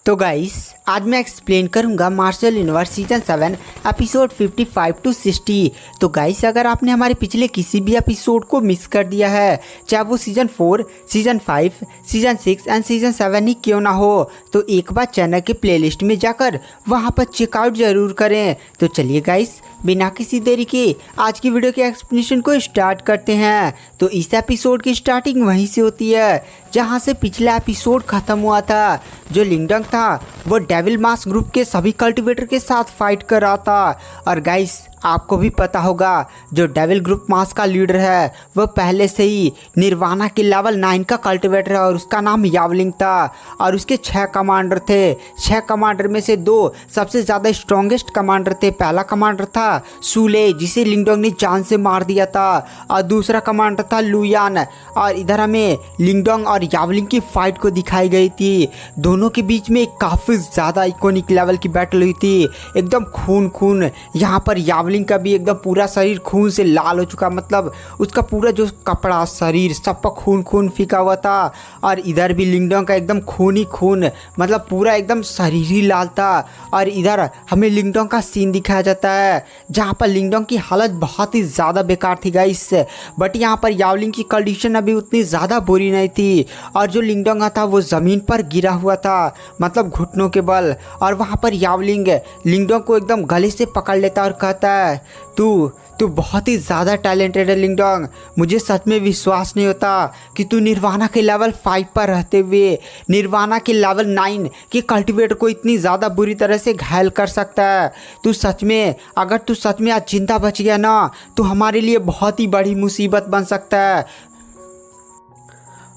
तो गाइस आज मैं एक्सप्लेन करूंगा martial universe season 7 episode 55 to 60। तो गाइस अगर आपने हमारे पिछले किसी भी एपिसोड को मिस कर दिया है, चाहे वो season 4, season 5, season 6 and season 7 ही क्यों ना हो, तो एक बार चैनल के प्लेलिस्ट में जाकर वहां पर चेकआउट जरूर करें। तो चलिए गाइस बिना किसी देरी के आज की वीडियो के एक्सप्लेनेशन को स्टार्ट करते हैं। तो इस एपिसोड की स्टार्टिंग वहीं से होती है जहां से पिछला एपिसोड खत्म हुआ था। जो लिंगडंग था वो डेविल मास्क ग्रुप के सभी कल्टिवेटर के साथ फाइट कर रहा था। और गाइस आपको भी पता होगा जो डेविल ग्रुप मास्क का लीडर है वो पहले से ही निर्वाणा के लेवल 9 का कल्टिवेटर है और उसका नाम यावलिंग था। और उसके 6 कमांडर थे। 6 कमांडर में से 2 सबसे ज़्यादा स्ट्रॉन्गेस्ट कमांडर थे। पहला कमांडर था सूले जिसे लिंगडोंग ने जान से मार दिया था, और दूसरा कमांडर था लुयान। और इधर हमें लिंगडोंग और यावलिंग की फाइट को दिखाई गई थी। दोनों के बीच में काफ़ी ज़्यादा इकोनिक लेवल की बैटल हुई थी। एकदम खून खून, यहाँ पर यावलिंग का भी एकदम पूरा शरीर खून से लाल हो चुका, मतलब उसका पूरा जो कपड़ा शरीर सब पर खून खून फीका हुआ था। और इधर भी लिंगडोंग का एकदम खून ही खून, मतलब पूरा एकदम शरीर ही लाल था। और इधर हमें लिंगडोंग का सीन दिखाया जाता है जहाँ पर लिंगडोंग की हालत बहुत ही ज़्यादा बेकार थी गाइस। बट यहाँ पर यावलिंग की कंडीशन अभी उतनी ज़्यादा बुरी नहीं थी। और जो लिंगडोंग था वो ज़मीन पर गिरा हुआ था, मतलब घुटनों के बल। और वहाँ पर यावलिंग लिंगडोंग को एकदम गले से पकड़ लेता और कहता है तू बहुत ही ज़्यादा टैलेंटेड है लिंगडोंग। मुझे सच में विश्वास नहीं होता कि तू निर्वाणा के लेवल 5 पर रहते हुए निर्वाणा के लेवल 9 के कल्टिवेटर को इतनी ज़्यादा बुरी तरह से घायल कर सकता है। अगर तू सच में आज जिंदा बच गया ना तो हमारे लिए बहुत ही बड़ी मुसीबत बन सकता है।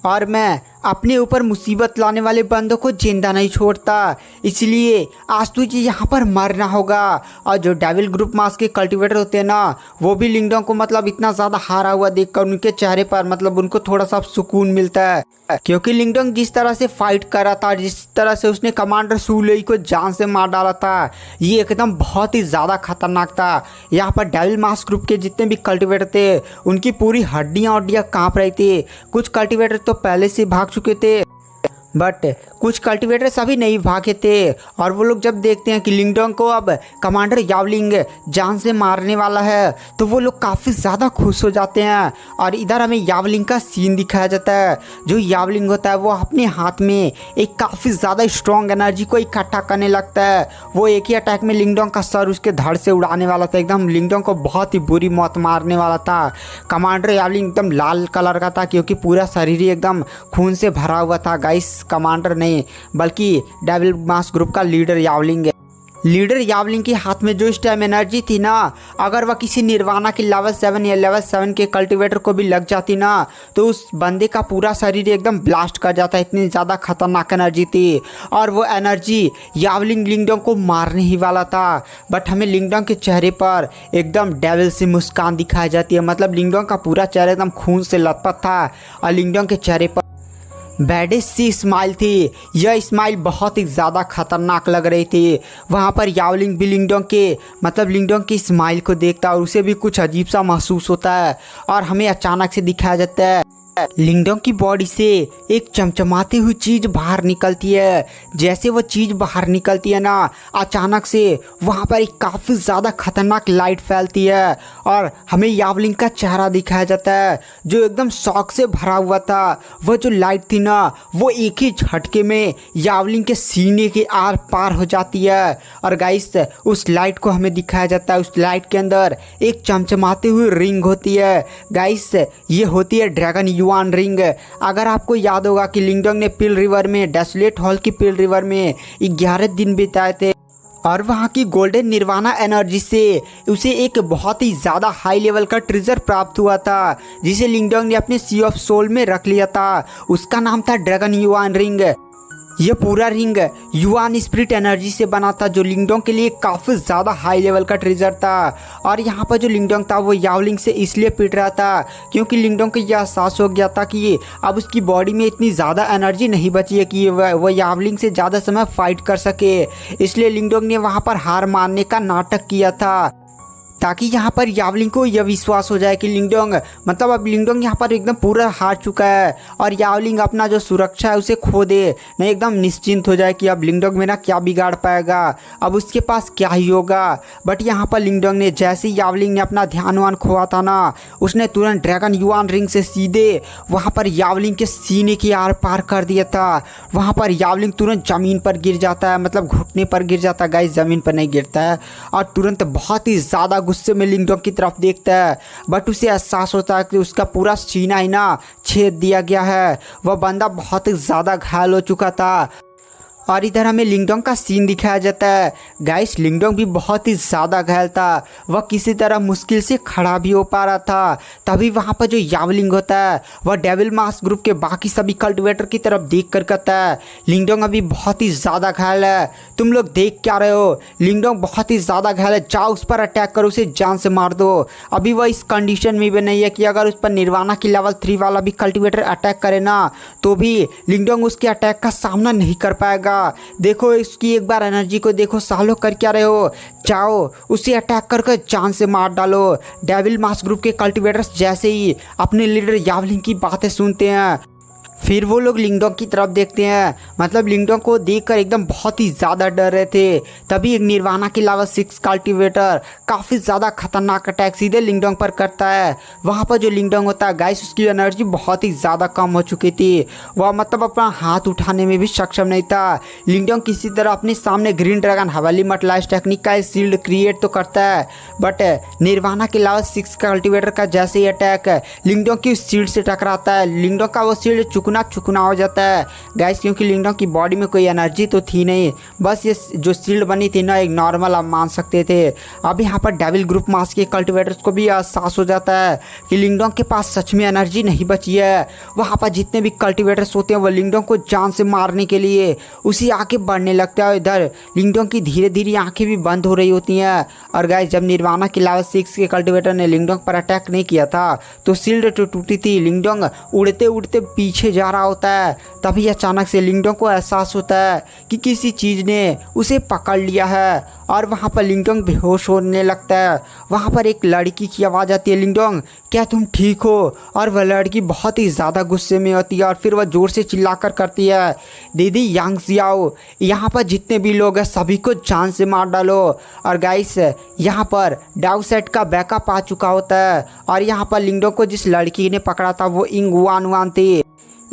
और मैं अपने ऊपर मुसीबत लाने वाले बंदों को जिंदा नहीं छोड़ता, इसलिए आज तुझे यहाँ पर मरना होगा। और जो डेविल ग्रुप मास्क के कल्टिवेटर होते हैं ना वो भी लिंगडोंग को मतलब इतना ज़्यादा हारा हुआ देखकर उनके चेहरे पर मतलब उनको थोड़ा सा सुकून मिलता है, क्योंकि लिंगडोंग जिस तरह से फाइट कर रहा था, जिस तरह से उसने कमांडर सूलेई को जान से मार डाला था, ये एकदम बहुत ही ज़्यादा खतरनाक था। यहाँ पर डेविल मास्क ग्रुप के जितने भी कल्टिवेटर थे उनकी पूरी हड्डियाँ काँप रही थी। कुछ कल्टिवेटर तो पहले से भाग चुके थे, बट कुछ कल्टिवेटर्स अभी नहीं भागे थे। और वो लोग जब देखते हैं कि लिंगडोंग को अब कमांडर यावलिंग जान से मारने वाला है तो वो लोग काफ़ी ज़्यादा खुश हो जाते हैं। और इधर हमें यावलिंग का सीन दिखाया जाता है। जो यावलिंग होता है वो अपने हाथ में एक काफ़ी ज़्यादा स्ट्रॉन्ग एनर्जी को इकट्ठा करने लगता है। वो एक ही अटैक में लिंगडोंग का सर उसके धड़ से उड़ाने वाला था, एकदम लिंगडोंग को बहुत ही बुरी मौत मारने वाला था। कमांडर यावलिंग एकदम लाल कलर का था क्योंकि पूरा शरीर ही एकदम खून से भरा हुआ था गाइस। कमांडर नहीं बल्कि डेविल मास्क ग्रुप का लीडर यावलिंग के हाथ में जो इस टाइम एनर्जी थी ना, अगर वह किसी निर्वाणा के लेवल 7 या लेवल 7 के कल्टिवेटर को भी लग जाती ना तो उस बंदे का पूरा शरीर एकदम ब्लास्ट कर जाता, इतनी ज़्यादा खतरनाक एनर्जी थी। और वो एनर्जी यावलिंग लिंगडोंग को मारने ही वाला था। बट हमें लिंगडोंग के चेहरे पर एकदम डेविल से मुस्कान दिखाई जाती है, मतलब लिंगडोंग का पूरा चेहरा एकदम खून से लथपथ था और लिंगडोंग के चेहरे पर बैडेस्ट सी स्माइल थी। यह स्माइल बहुत ही ज़्यादा खतरनाक लग रही थी। वहाँ पर यावलिंग भी लिंगडोंग की स्माइल को देखता है और उसे भी कुछ अजीब सा महसूस होता है। और हमें अचानक से दिखाया जाता है लिंगडोंग की बॉडी से एक चमचमाती हुई चीज़ बाहर निकलती है। जैसे वो चीज़ बाहर निकलती है ना, अचानक से वहाँ पर एक काफ़ी ज़्यादा खतरनाक लाइट फैलती है और हमें यावलिंग का चेहरा दिखाया जाता है जो एकदम शॉक से भरा हुआ था। वह जो लाइट थी ना वो एक ही झटके में यावलिंग के सीने के आर पार हो जाती है। और गाइस उस लाइट को हमें दिखाया जाता है, उस लाइट के अंदर एक चमचमाती हुई रिंग होती है। गाइस ये होती है ड्रैगन युआन रिंग। अगर आपको याद होगा कि लिंगडोंग ने पिल रिवर में, डेसोलेट हॉल की पिल रिवर में 11 दिन बिताए थे और वहाँ की गोल्डन निर्वाणा एनर्जी से उसे एक बहुत ही ज़्यादा हाई लेवल का ट्रेजर प्राप्त हुआ था जिसे लिंगडोंग ने अपने सी ऑफ सोल में रख लिया था। उसका नाम था ड्रैगन युआन रिंग। यह पूरा रिंग युआन स्पिरिट एनर्जी से बना था जो लिंगडोंग के लिए काफ़ी ज़्यादा हाई लेवल का ट्रेजर था। और यहाँ पर जो लिंगडोंग था वो यावलिंग से इसलिए पिट रहा था क्योंकि लिंगडोंग को यह एहसास हो गया था कि अब उसकी बॉडी में इतनी ज़्यादा एनर्जी नहीं बची है कि वह यावलिंग से ज़्यादा समय फाइट कर सके। इसलिए लिंगडोंग ने वहाँ पर हार मानने का नाटक किया था। ताकि यहाँ पर यावलिंग को यह विश्वास हो जाए कि लिंगडोंग मतलब अब लिंगडोंग यहाँ पर एकदम पूरा हार चुका है और यावलिंग अपना जो सुरक्षा है उसे खो दे, नहीं एकदम निश्चिंत हो जाए कि अब लिंगडोंग मेरा क्या बिगाड़ पाएगा, अब उसके पास क्या ही होगा। बट यहाँ पर लिंगडोंग ने जैसे ही यावलिंग ने अपना ध्यान वान खोआ था ना, उसने तुरंत ड्रैगन युआन रिंग से सीधे वहाँ पर यावलिंग के सीने की आर पार कर दिया था। वहाँ पर यावलिंग तुरंत ज़मीन पर गिर जाता है, मतलब घुटने पर गिर जाता है गाइस, ज़मीन पर नहीं गिरता है। और तुरंत बहुत ही ज़्यादा गुस्से में लिंगडोंग की तरफ देखता है, बट उसे एहसास होता है कि उसका पूरा सीना ही ना छेद दिया गया है। वह बंदा बहुत ही ज़्यादा घायल हो चुका था। और इधर हमें लिंगडोंग का सीन दिखाया जाता है। गाइस लिंगडोंग भी बहुत ही ज़्यादा घायल था, वह किसी तरह मुश्किल से खड़ा भी हो पा रहा था। तभी वहाँ पर जो यावलिंग होता है वह डेविल मास्क ग्रुप के बाकी सभी कल्टिवेटर की तरफ देख कर कहता है लिंगडोंग अभी बहुत ही ज़्यादा घायल है, तुम लोग देख क्या रहे हो, लिंगडोंग बहुत ही ज़्यादा घायल है, जाओ उस पर अटैक करो, उसे जान से मार दो। अभी वह इस कंडीशन में भी नहीं है कि अगर उस पर निर्वाणा की लेवल 3 वाला भी कल्टिवेटर अटैक करे ना तो भी लिंगडोंग उसके अटैक का सामना नहीं कर पाएगा। देखो इसकी एक बार एनर्जी को देखो, सालों कर क्या रहे हो, जाओ उसे अटैक करके जान से मार डालो। डेविल मास्क ग्रुप के कल्टिवेटर्स जैसे ही अपने लीडर यावलिंग की बातें सुनते हैं, फिर वो लोग लिंगडोंग की तरफ देखते हैं, मतलब लिंगडोंग को देखकर एकदम बहुत ही ज़्यादा डर रहे थे। तभी एक निर्वाणा की लेवल 6 कल्टिवेटर काफ़ी ज़्यादा खतरनाक अटैक सीधे लिंगडोंग पर करता है। वहाँ पर जो लिंगडोंग होता है गाइस उसकी एनर्जी बहुत ही ज़्यादा कम हो चुकी थी, वह मतलब अपना हाथ उठाने में भी सक्षम नहीं था। लिंगडोंग किसी तरह अपने सामने ग्रीन ड्रैगन हवाली मटलाइज टेक्निक का शील्ड क्रिएट तो करता है, बट निर्वाणा की लेवल 6 कल्टिवेटर का जैसे ही अटैक लिंगडोंग की शील्ड से टकराता है, लिंगडोंग का वो शील्ड चुकना हो जाता है गाइस, क्योंकि लिंगडोंग की बॉडी में कोई एनर्जी तो थी नहीं, बस ये जो शील्ड बनी थी ना एक नॉर्मल आप मान सकते थे। अब यहाँ पर डेविल ग्रुप मास्क के कल्टिवेटर्स को भी एहसास हो जाता है कि लिंगडोंग के पास सच में एनर्जी नहीं बची है। वहाँ पर जितने भी कल्टिवेटर्स होते हैं वो लिंगडोंग को जान से मारने के लिए उसी आगे बढ़ने लगता है। इधर लिंगडोंग की धीरे धीरे आंखें भी बंद हो रही होती हैं। और गाइस जब निर्वाणा की लेवल 6 के कल्टिवेटर ने लिंगडोंग पर अटैक नहीं किया था तो शील्ड तो टूटी थी, लिंगडोंग उड़ते उड़ते पीछे जा रहा होता है। तभी अचानक से लिंगडोंग को एहसास होता है कि किसी चीज़ ने उसे पकड़ लिया है और वहाँ पर लिंगडोंग बेहोश होने लगता है। वहाँ पर एक लड़की की आवाज़ आती है, लिंगडोंग क्या तुम ठीक हो? और वह लड़की बहुत ही ज़्यादा गुस्से में होती है और फिर वह ज़ोर से चिल्लाकर करती है, दीदी यांग जियाओ, यहाँ पर जितने भी लोग हैं सभी को जान से मार डालो। और गाइस यहाँ पर डाउ सेट का बैकअप आ चुका होता है और यहाँ पर लिंगडोंग को जिस लड़की ने पकड़ा था वो इंगुआनवान थी।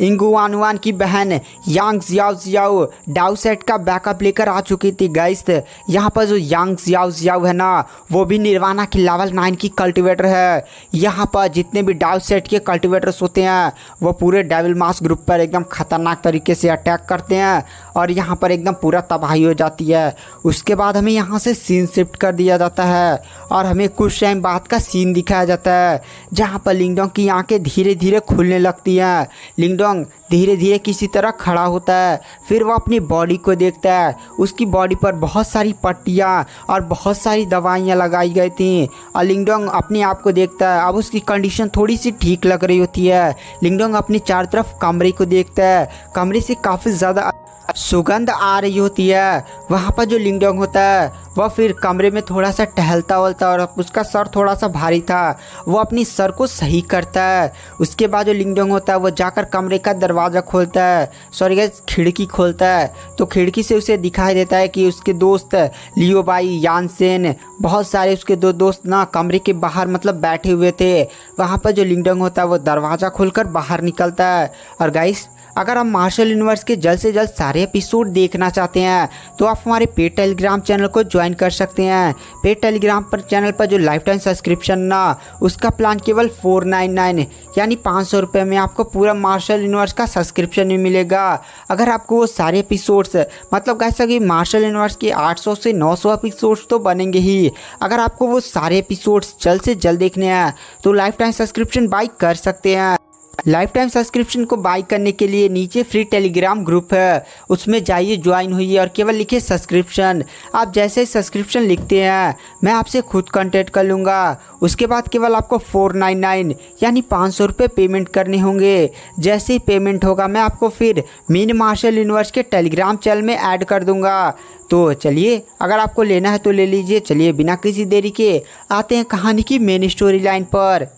इंगुआनवान की बहन यांग जियाओ डाउ सेट का बैकअप लेकर आ चुकी थी। गाइस यहाँ पर जो यांग जियाओ है ना वो भी निर्वाणा की लेवल 9 की कल्टिवेटर है। यहाँ पर जितने भी डाउ सेट के कल्टिवेटर्स होते हैं वो पूरे डेविल मास्क ग्रुप पर एकदम खतरनाक तरीके से अटैक करते हैं और यहाँ पर एकदम पूरा तबाही हो जाती है। उसके बाद हमें यहाँ से सीन शिफ्ट कर दिया जाता है और हमें कुछ टाइम बाद का सीन दिखाया जाता है जहाँ पर लिंगडोंग की आंखें धीरे धीरे खुलने लगती हैं। लिंगडोंग धीरे धीरे किसी तरह खड़ा होता है, फिर वो अपनी बॉडी को देखता है। उसकी बॉडी पर बहुत सारी पट्टियाँ और बहुत सारी दवाइयाँ लगाई गई थी और लिंगडोंग अपने आप को देखता है। अब उसकी कंडीशन थोड़ी सी ठीक लग रही होती है। लिंगडोंग अपनी चारों तरफ कमरे को देखता है, कमरे से काफ़ी ज़्यादा सुगंध आ रही होती है। वहाँ पर जो लिंगडोंग होता है वह फिर कमरे में थोड़ा सा टहलता वलता और उसका सर थोड़ा सा भारी था, वो अपनी सर को सही करता है। उसके बाद जो लिंगडोंग होता है वो जाकर कमरे का दरवाज़ा खोलता है, सॉरी गाइस खिड़की खोलता है। तो खिड़की से उसे दिखाई देता है कि उसके दोस्त लियो बाई, यानसेन, बहुत सारे उसके दो दोस्त ना कमरे के बाहर मतलब बैठे हुए थे। वहाँ पर जो लिंगडोंग होता है वो दरवाज़ा खोलकर बाहर निकलता है। और गाइस अगर आप मार्शल यूनिवर्स के जल्द से जल्द सारे एपिसोड देखना चाहते हैं तो आप हमारे पेड टेलीग्राम चैनल को ज्वाइन कर सकते हैं। पेड टेलीग्राम पर चैनल पर जो लाइफ टाइम सब्सक्रिप्शन ना उसका प्लान केवल 499 यानी 500 रुपये में आपको पूरा मार्शल यूनिवर्स का सब्सक्रिप्शन भी मिलेगा। अगर आपको वो सारे एपिसोड्स मतलब कैसा कि मार्शल यूनिवर्स के 800 से 900 एपिसोड्स तो बनेंगे ही, अगर आपको वो सारे एपिसोड्स जल्द से जल्द देखने हैं तो लाइफ टाइम सब्सक्रिप्शन बाय कर सकते हैं। लाइफ टाइम सब्सक्रिप्शन को बाय करने के लिए नीचे फ्री टेलीग्राम ग्रुप है, उसमें जाइए, ज्वाइन होइए और केवल लिखिए सब्सक्रिप्शन। आप जैसे ही सब्सक्रिप्शन लिखते हैं मैं आपसे खुद कांटेक्ट कर लूँगा। उसके बाद केवल आपको 499 यानी 500 रुपये पेमेंट करने होंगे। जैसे ही पेमेंट होगा मैं आपको फिर मीन मार्शल यूनिवर्स के टेलीग्राम चैनल में ऐड कर दूँगा। तो चलिए, अगर आपको लेना है तो ले लीजिए। चलिए बिना किसी देरी के आते हैं कहानी की मेन स्टोरी लाइन पर।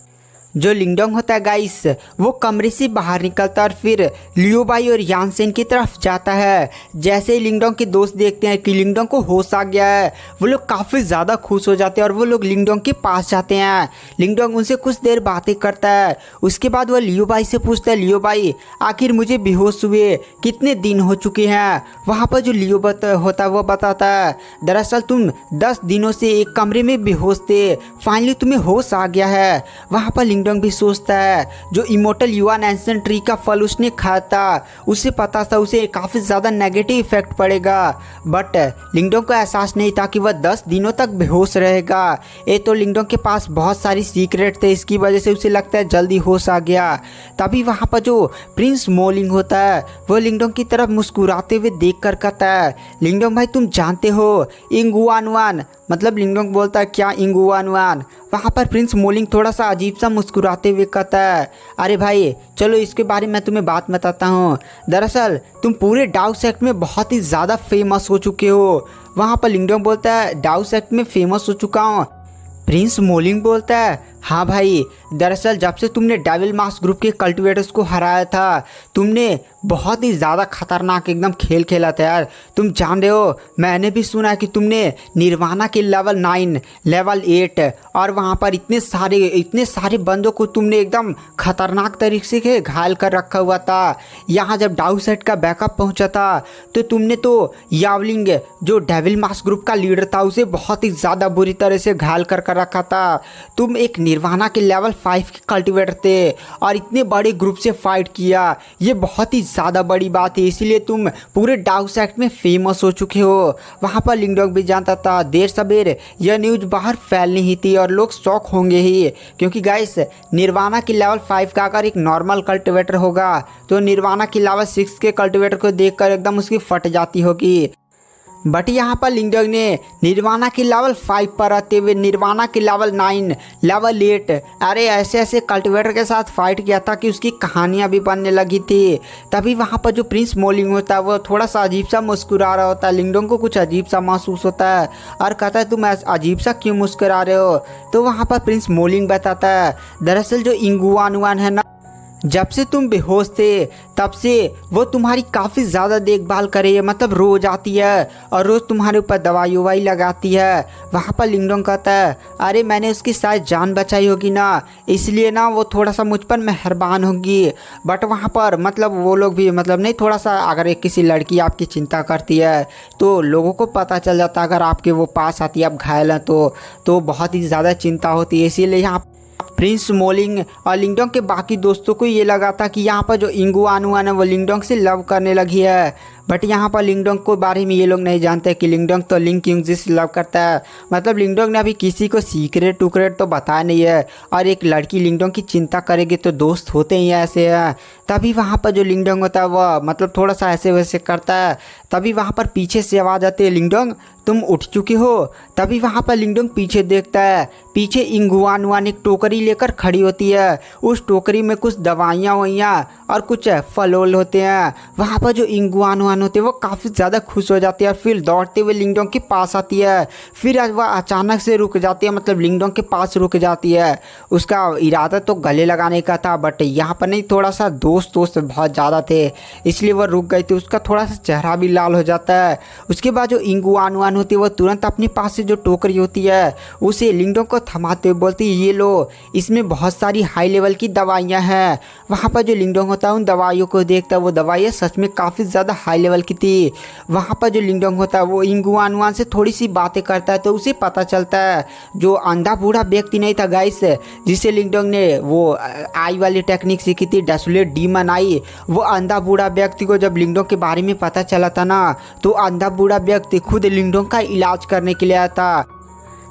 जो लिंगडोंग होता है गाइस, वो कमरे से बाहर निकलता है और फिर लियो बाई और यानसेन की तरफ जाता है। जैसे ही लिंगडोंग के दोस्त देखते हैं कि लिंगडोंग को होश आ गया है, वो लोग काफ़ी ज़्यादा खुश हो जाते हैं और वो लोग लिंगडोंग के पास जाते हैं। लिंगडोंग उनसे कुछ देर बातें करता है। उसके बाद वो लियो बाई से पूछता है, लियो बाई आखिर मुझे बेहोश हुए कितने दिन हो चुके हैं। वहाँ पर जो लियो होता है वो बताता है, दरअसल तुम 10 दिनों से एक कमरे में बेहोश थे, फाइनली तुम्हें होश आ गया है। वहाँ पर लिंगडोंग भी सोचता है जो इमोर्टल युआन एंसेंट ट्री का फल उसने खाया था, उसे पता था उसे काफ़ी ज़्यादा नेगेटिव इफेक्ट पड़ेगा, बट लिंगडोंग को एहसास नहीं था कि वह 10 दिनों तक बेहोश रहेगा। ये तो लिंगडोंग के पास बहुत सारी सीक्रेट थे, इसकी वजह से उसे लगता है जल्दी होश आ गया। तभी वहाँ पर जो प्रिंस मोलिंग होता है वो लिंगडोंग की तरफ मुस्कुराते हुए देख कर कहता है, लिंगडोंग भाई तुम जानते हो इंगुआनवान, मतलब लिंगडोंग बोलता है क्या इंगुआनवान। वहाँ पर प्रिंस मोलिंग थोड़ा सा अजीब सा मुस्कुराते हुए कहता है, अरे भाई चलो इसके बारे में तुम्हें बात बताता हूँ। दरअसल तुम पूरे डाउ सेक्ट में बहुत ही ज़्यादा फेमस हो चुके हो। वहाँ पर लिंगडोंग बोलता है डाउ सेक्ट में फेमस हो चुका हूँ। प्रिंस मोलिंग बोलता है, हाँ भाई, दरअसल जब से तुमने डेविल मास्क ग्रुप के कल्टिवेटर्स को हराया था, तुमने बहुत ही ज़्यादा खतरनाक एकदम खेल खेला था यार। तुम जान रहे हो, मैंने भी सुना है कि तुमने निर्वाणा के लेवल 9, लेवल 8 और वहाँ पर इतने सारे बंदों को तुमने एकदम खतरनाक तरीके से घायल कर रखा हुआ था। यहाँ जब डाउ सेट का बैकअप पहुँचा था तो तुमने तो यावलिंग जो डेविल मास्क ग्रुप का लीडर था उसे बहुत ही ज़्यादा बुरी तरह से घायल कर रखा था। तुम एक निर्वाणा के लेवल 5 के कल्टिवेटर थे और इतने बड़े ग्रुप से फाइट किया, ये बहुत ही ज़्यादा बड़ी बात है, इसीलिए तुम पूरे डाउ सेक्ट में फेमस हो चुके हो। वहाँ पर लिंगडोंग भी जानता था देर सवेर यह न्यूज़ बाहर फैलनी ही थी और लोग शॉक होंगे ही, क्योंकि गाइस निर्वाणा के लेवल 5 का अगर एक नॉर्मल कल्टिवेटर होगा तो निर्वाणा के लेवल 6 के कल्टिवेटर को देखकर एकदम उसकी फट जाती होगी। बट यहाँ पर लिंगडोंग ने निर्वाणा के लेवल 5 पर आते हुए निर्वाणा के लेवल 9, लेवल 8 अरे ऐसे कल्टिवेटर के साथ फाइट किया था कि उसकी कहानियाँ भी बनने लगी थी। तभी वहाँ पर जो प्रिंस मोलिंग होता है वो थोड़ा सा अजीब सा मुस्कुरा रहा होता है। लिंगडोंग को कुछ अजीब सा महसूस होता है और कहता है तुम अजीब सा क्यों मुस्कुरा रहे हो। तो वहाँ पर प्रिंस मोलिंग बताता है, दरअसल जो इंगुआनवान है ना, जब से तुम बेहोश थे तब से वो तुम्हारी काफ़ी ज़्यादा देखभाल कर रही है, मतलब रोज़ आती है और रोज़ तुम्हारे ऊपर दवाई ववाई लगाती है। वहाँ पर लिंगडोंग कहता है, अरे मैंने उसकी शायद जान बचाई होगी ना, इसलिए ना वो थोड़ा सा मुझ पर मेहरबान होगी। बट वहाँ पर मतलब वो लोग भी मतलब नहीं, थोड़ा सा अगर एक किसी लड़की आपकी चिंता करती है तो लोगों को पता चल जाता है, अगर आपके वो पास आती है आप घायल हैं तो बहुत ही ज़्यादा चिंता होती है। इसीलिए यहाँ प्रिंस मोलिंग और लिंगडोंग के बाकी दोस्तों को ये लगा था कि यहाँ पर जो इंगुआनवान है वो लिंगडोंग से लव करने लगी है। बट यहाँ पर लिंगडोंग के बारे में ये लोग नहीं जानते कि लिंगडोंग तो लिंग यूंगजी से लव करता है। मतलब लिंगडोंग ने अभी किसी को सीक्रेट टुकरेट तो बताया नहीं है, और एक लड़की लिंगडोंग की चिंता करेगी तो दोस्त होते ही ऐसे हैं। तभी वहाँ पर जो लिंगडोंग होता है वह मतलब थोड़ा सा ऐसे वैसे करता है। तभी वहाँ पर पीछे से आवाज़ आती है, लिंगडोंग तुम उठ चुके हो। तभी वहाँ पर लिंगडोंग पीछे देखता है, पीछे इंगुआनवान एक टोकरी लेकर खड़ी होती है। उस टोकरी में कुछ दवाइयाँ वइयाँ और कुछ फल वल होते हैं। वहाँ पर जो इंगुआनवान होते हैं वो काफ़ी ज़्यादा खुश हो जाती है और फिर दौड़ते हुए लिंगडोंग के पास आती है। फिर वह अचानक से रुक जाती है, मतलब लिंगडोंग के पास रुक जाती है। उसका इरादा तो गले लगाने का था, बट यहाँ पर नहीं, थोड़ा सा दोस्त बहुत ज़्यादा थे इसलिए वह रुक गई थी। उसका थोड़ा सा चेहरा भी लाल हो जाता है। उसके बाद जो इंगुआनवान होती है वो तुरंत अपने पास से जो टोकरी होती है उसे लिंगडोंग को थमाते हुए बोलती है, ये लो, इसमें बहुत सारी हाई लेवल की दवाइयाँ हैं। वहाँ पर जो लिंगडोंग होता है उन दवाइयों को देखता है, वो दवाइयाँ सच में काफ़ी ज़्यादा हाई लेवल की थी। वहाँ पर जो लिंगडोंग होता है वो इंगुआनवान से थोड़ी सी बातें करता है तो उसे पता चलता है जो अंधा बूढ़ा व्यक्ति नहीं था गाइस, जिसे लिंगडोंग ने वो आई वाली टेक्निक सीखी थी, डेसोलेट डीमन आई, वो अंधा बूढ़ा व्यक्ति को जब लिंगडोंग के बारे में पता चला था ना तो अंधा बूढ़ा व्यक्ति खुद लिंगडोंग का इलाज करने के लिए आया था।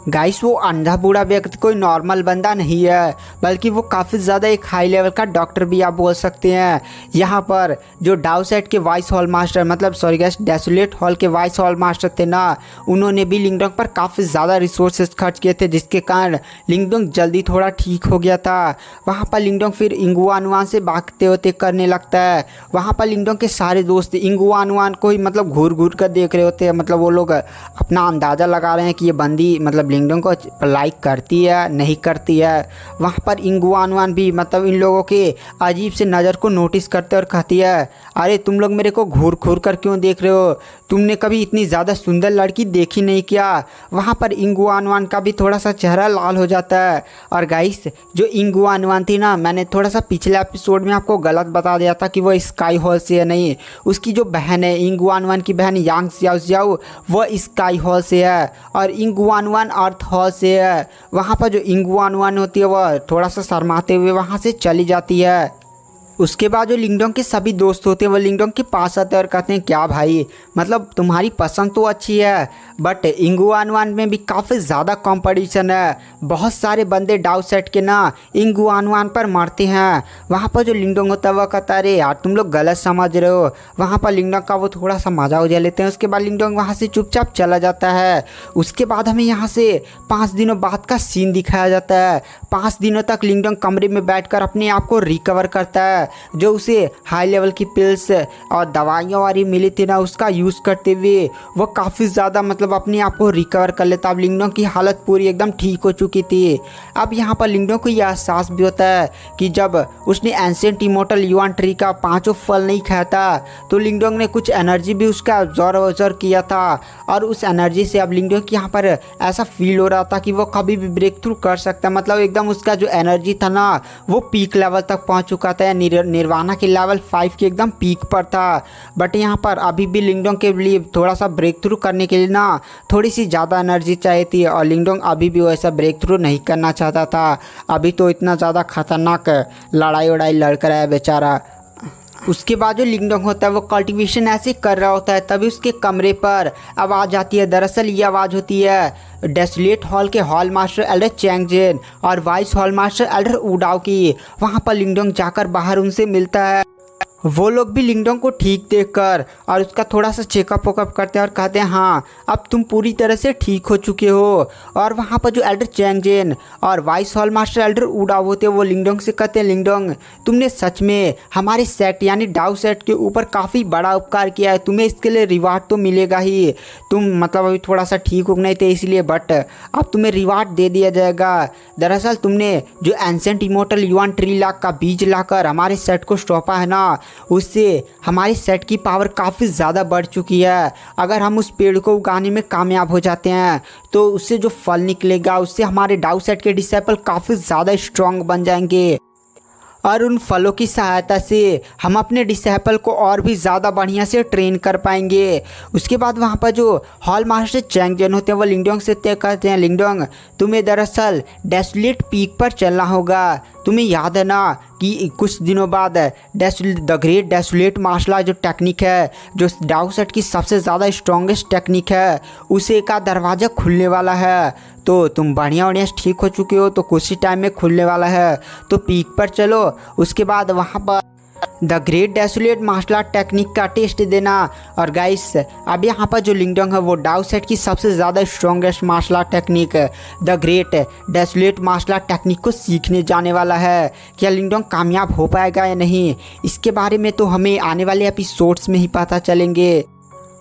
गाइस वो अंधा बूढ़ा व्यक्ति कोई नॉर्मल बंदा नहीं है, बल्कि वो काफ़ी ज़्यादा एक हाई लेवल का डॉक्टर भी आप बोल सकते हैं। यहाँ पर जो डाउ सेट के वाइस हॉल मास्टर मतलब सॉरी गाइस डेसोलेट हॉल के वाइस हॉल मास्टर थे ना, उन्होंने भी लिंगडोंग पर काफ़ी ज़्यादा रिसोर्सेज खर्च किए थे, जिसके कारण लिंगडोंग जल्दी थोड़ा ठीक हो गया था। वहाँ पर लिंगडोंग फिर इंगुआनुआन से भागते होते करने लगता है। वहाँ पर लिंगडोंग के सारे दोस्त इंगुआनुआन को ही मतलब घूर घूर कर देख रहे होते हैं, मतलब वो लोग अपना अंदाज़ा लगा रहे हैं कि ये बंदी मतलब लिंगडोंग को लाइक करती है नहीं करती है। वहाँ पर इंगुआनुआन भी मतलब इन लोगों के अजीब से नज़र को नोटिस करते और कहती है, अरे तुम लोग मेरे को घूर घूर कर क्यों देख रहे हो, तुमने कभी इतनी ज़्यादा सुंदर लड़की देखी नहीं क्या। वहाँ पर इंगुआनुआन का भी थोड़ा सा चेहरा लाल हो जाता है। और गाइस जो इंगुआनुआन थी ना, मैंने थोड़ा सा पिछले एपिसोड में आपको गलत बता दिया था कि वो स्काई हॉल से है, नहीं, उसकी जो बहन है इंगुआनुआन की बहन यांग सियाओ सियाओ वो स्काई हॉल से है और इंगुआनुआन अर्थ हॉल से है। वहाँ पर जो इंगुआनुआन होती है वह थोड़ा सा शर्माते हुए वहाँ से चली जाती है। उसके बाद जो लिंगडोंग के सभी दोस्त होते हैं वो लिंगडोंग के पास आते हैं और कहते हैं, क्या भाई मतलब तुम्हारी पसंद तो अच्छी है बट इंगुआनुआन में भी काफ़ी ज़्यादा कंपटीशन है, बहुत सारे बंदे डाउ सेट के ना इंगुआनुआन पर मारते हैं। वहाँ पर जो लिंगडोंग होता है वह कहता है, अरे यार तुम लोग गलत समझ रहे हो। वहाँ पर लिंगडोंग का वो थोड़ा सा मजा उजा लेते हैं। उसके बाद लिंगडोंग वहाँ से चुपचाप चला जाता है। उसके बाद हमें यहाँ से 5 दिनों बाद का सीन दिखाया जाता है। 5 दिनों तक लिंगडोंग कमरे में बैठकर अपने आप को रिकवर करता है। जो उसे हाई लेवल की पिल्स और दवाइयाँ वाली मिली थी ना, उसका यूज़ करते हुए वो काफ़ी ज़्यादा मतलब अपने आप को रिकवर कर लेता। अब लिंगडोंग की हालत पूरी एकदम ठीक हो चुकी थी। अब यहाँ पर लिंगडोंग को यह एहसास भी होता है कि जब उसने एंशिएंट इमोर्टल युआन ट्री का 5 फल नहीं खाया था तो लिंगडोंग ने कुछ एनर्जी भी उसका ऑब्जर्व किया था और उस एनर्जी से अब लिंगडोंग की यहाँ पर ऐसा फील हो रहा था कि वो कभी भी ब्रेक थ्रू कर सकता है। मतलब एकदम उसका जो एनर्जी था ना वो पीक लेवल तक पहुँच चुका था, निर्वाणा के लेवल 5 के एकदम पीक पर था। बट यहाँ पर अभी भी लिंगडोंग के लिए थोड़ा सा ब्रेक थ्रू करने के लिए ना थोड़ी सी ज़्यादा एनर्जी चाहिए थी और लिंगडोंग अभी भी वैसा ब्रेक थ्रू नहीं करना चाहता था। अभी तो इतना ज़्यादा खतरनाक लड़ाई वड़ाई लड़ कर आया बेचारा। उसके बाद जो लिंगडोंग होता है वो कल्टीवेशन ऐसे कर रहा होता है, तभी उसके कमरे पर आवाज़ आती है। दरअसल ये आवाज़ होती है डेसोलेट हॉल के हॉल मास्टर एल्डर चैंगजेन और वाइस हॉल मास्टर एल्डर उडाओ की। वहाँ पर लिंगडोंग जाकर बाहर उनसे मिलता है। वो लोग भी लिंगडोंग को ठीक देखकर और उसका थोड़ा सा चेकअप वेकअप करते हैं और कहते हैं, हाँ अब तुम पूरी तरह से ठीक हो चुके हो। और वहाँ पर जो एल्डर चैंगजेन और वाइस हॉल मास्टर एल्डर उडाओ होते हैं वो लिंगडोंग से कहते हैं, लिंगडोंग तुमने सच में हमारे सेट यानी डाउ सेट के ऊपर काफ़ी बड़ा उपकार किया है, तुम्हें इसके लिए रिवार्ड तो मिलेगा ही। तुम मतलब अभी थोड़ा सा ठीक हो नहीं थे इसलिए, बट अब तुम्हें रिवार्ड दे दिया जाएगा। दरअसल तुमने जो एंशिएंट इमोर्टल युआन ट्री लाक का बीज लाकर हमारे सेट को सौंपा है ना, उससे हमारे सेट की पावर काफ़ी ज़्यादा बढ़ चुकी है। अगर हम उस पेड़ को उगाने में कामयाब हो जाते हैं तो उससे जो फल निकलेगा उससे हमारे डाउ सेट के डिसेबल काफ़ी ज़्यादा स्ट्रांग बन जाएंगे और उन फलों की सहायता से हम अपने डिसेबल को और भी ज़्यादा बढ़िया से ट्रेन कर पाएंगे। उसके बाद वहाँ पर जो हॉल मास्टर चैंगजेन होते हैं वो लिंगडोंग से तय करते हैं, लिंगडोंग तुम्हें दरअसल डेसोलेट पीक पर चलना होगा। तुम्हें याद है ना कि कुछ दिनों बाद the great desolate martial art जो टेक्निक है, जो डाउ सेट की सबसे ज़्यादा स्ट्रॉन्गेस्ट टेक्निक है, उसे का दरवाज़ा खुलने वाला है। तो तुम बढ़िया ठीक हो चुके हो तो कुछ ही टाइम में खुलने वाला है, तो पीक पर चलो। उसके बाद वहाँ पर the great desolate martial art technique का टेस्ट देना। और गाइस अब यहाँ पर जो लिंगडोंग है वो डाउ सेट की सबसे ज़्यादा strongest martial art technique the great desolate martial art technique को सीखने जाने वाला है। क्या लिंगडोंग कामयाब हो पाएगा या नहीं, इसके बारे में तो हमें आने वाले एपिसोड्स में ही पता चलेंगे।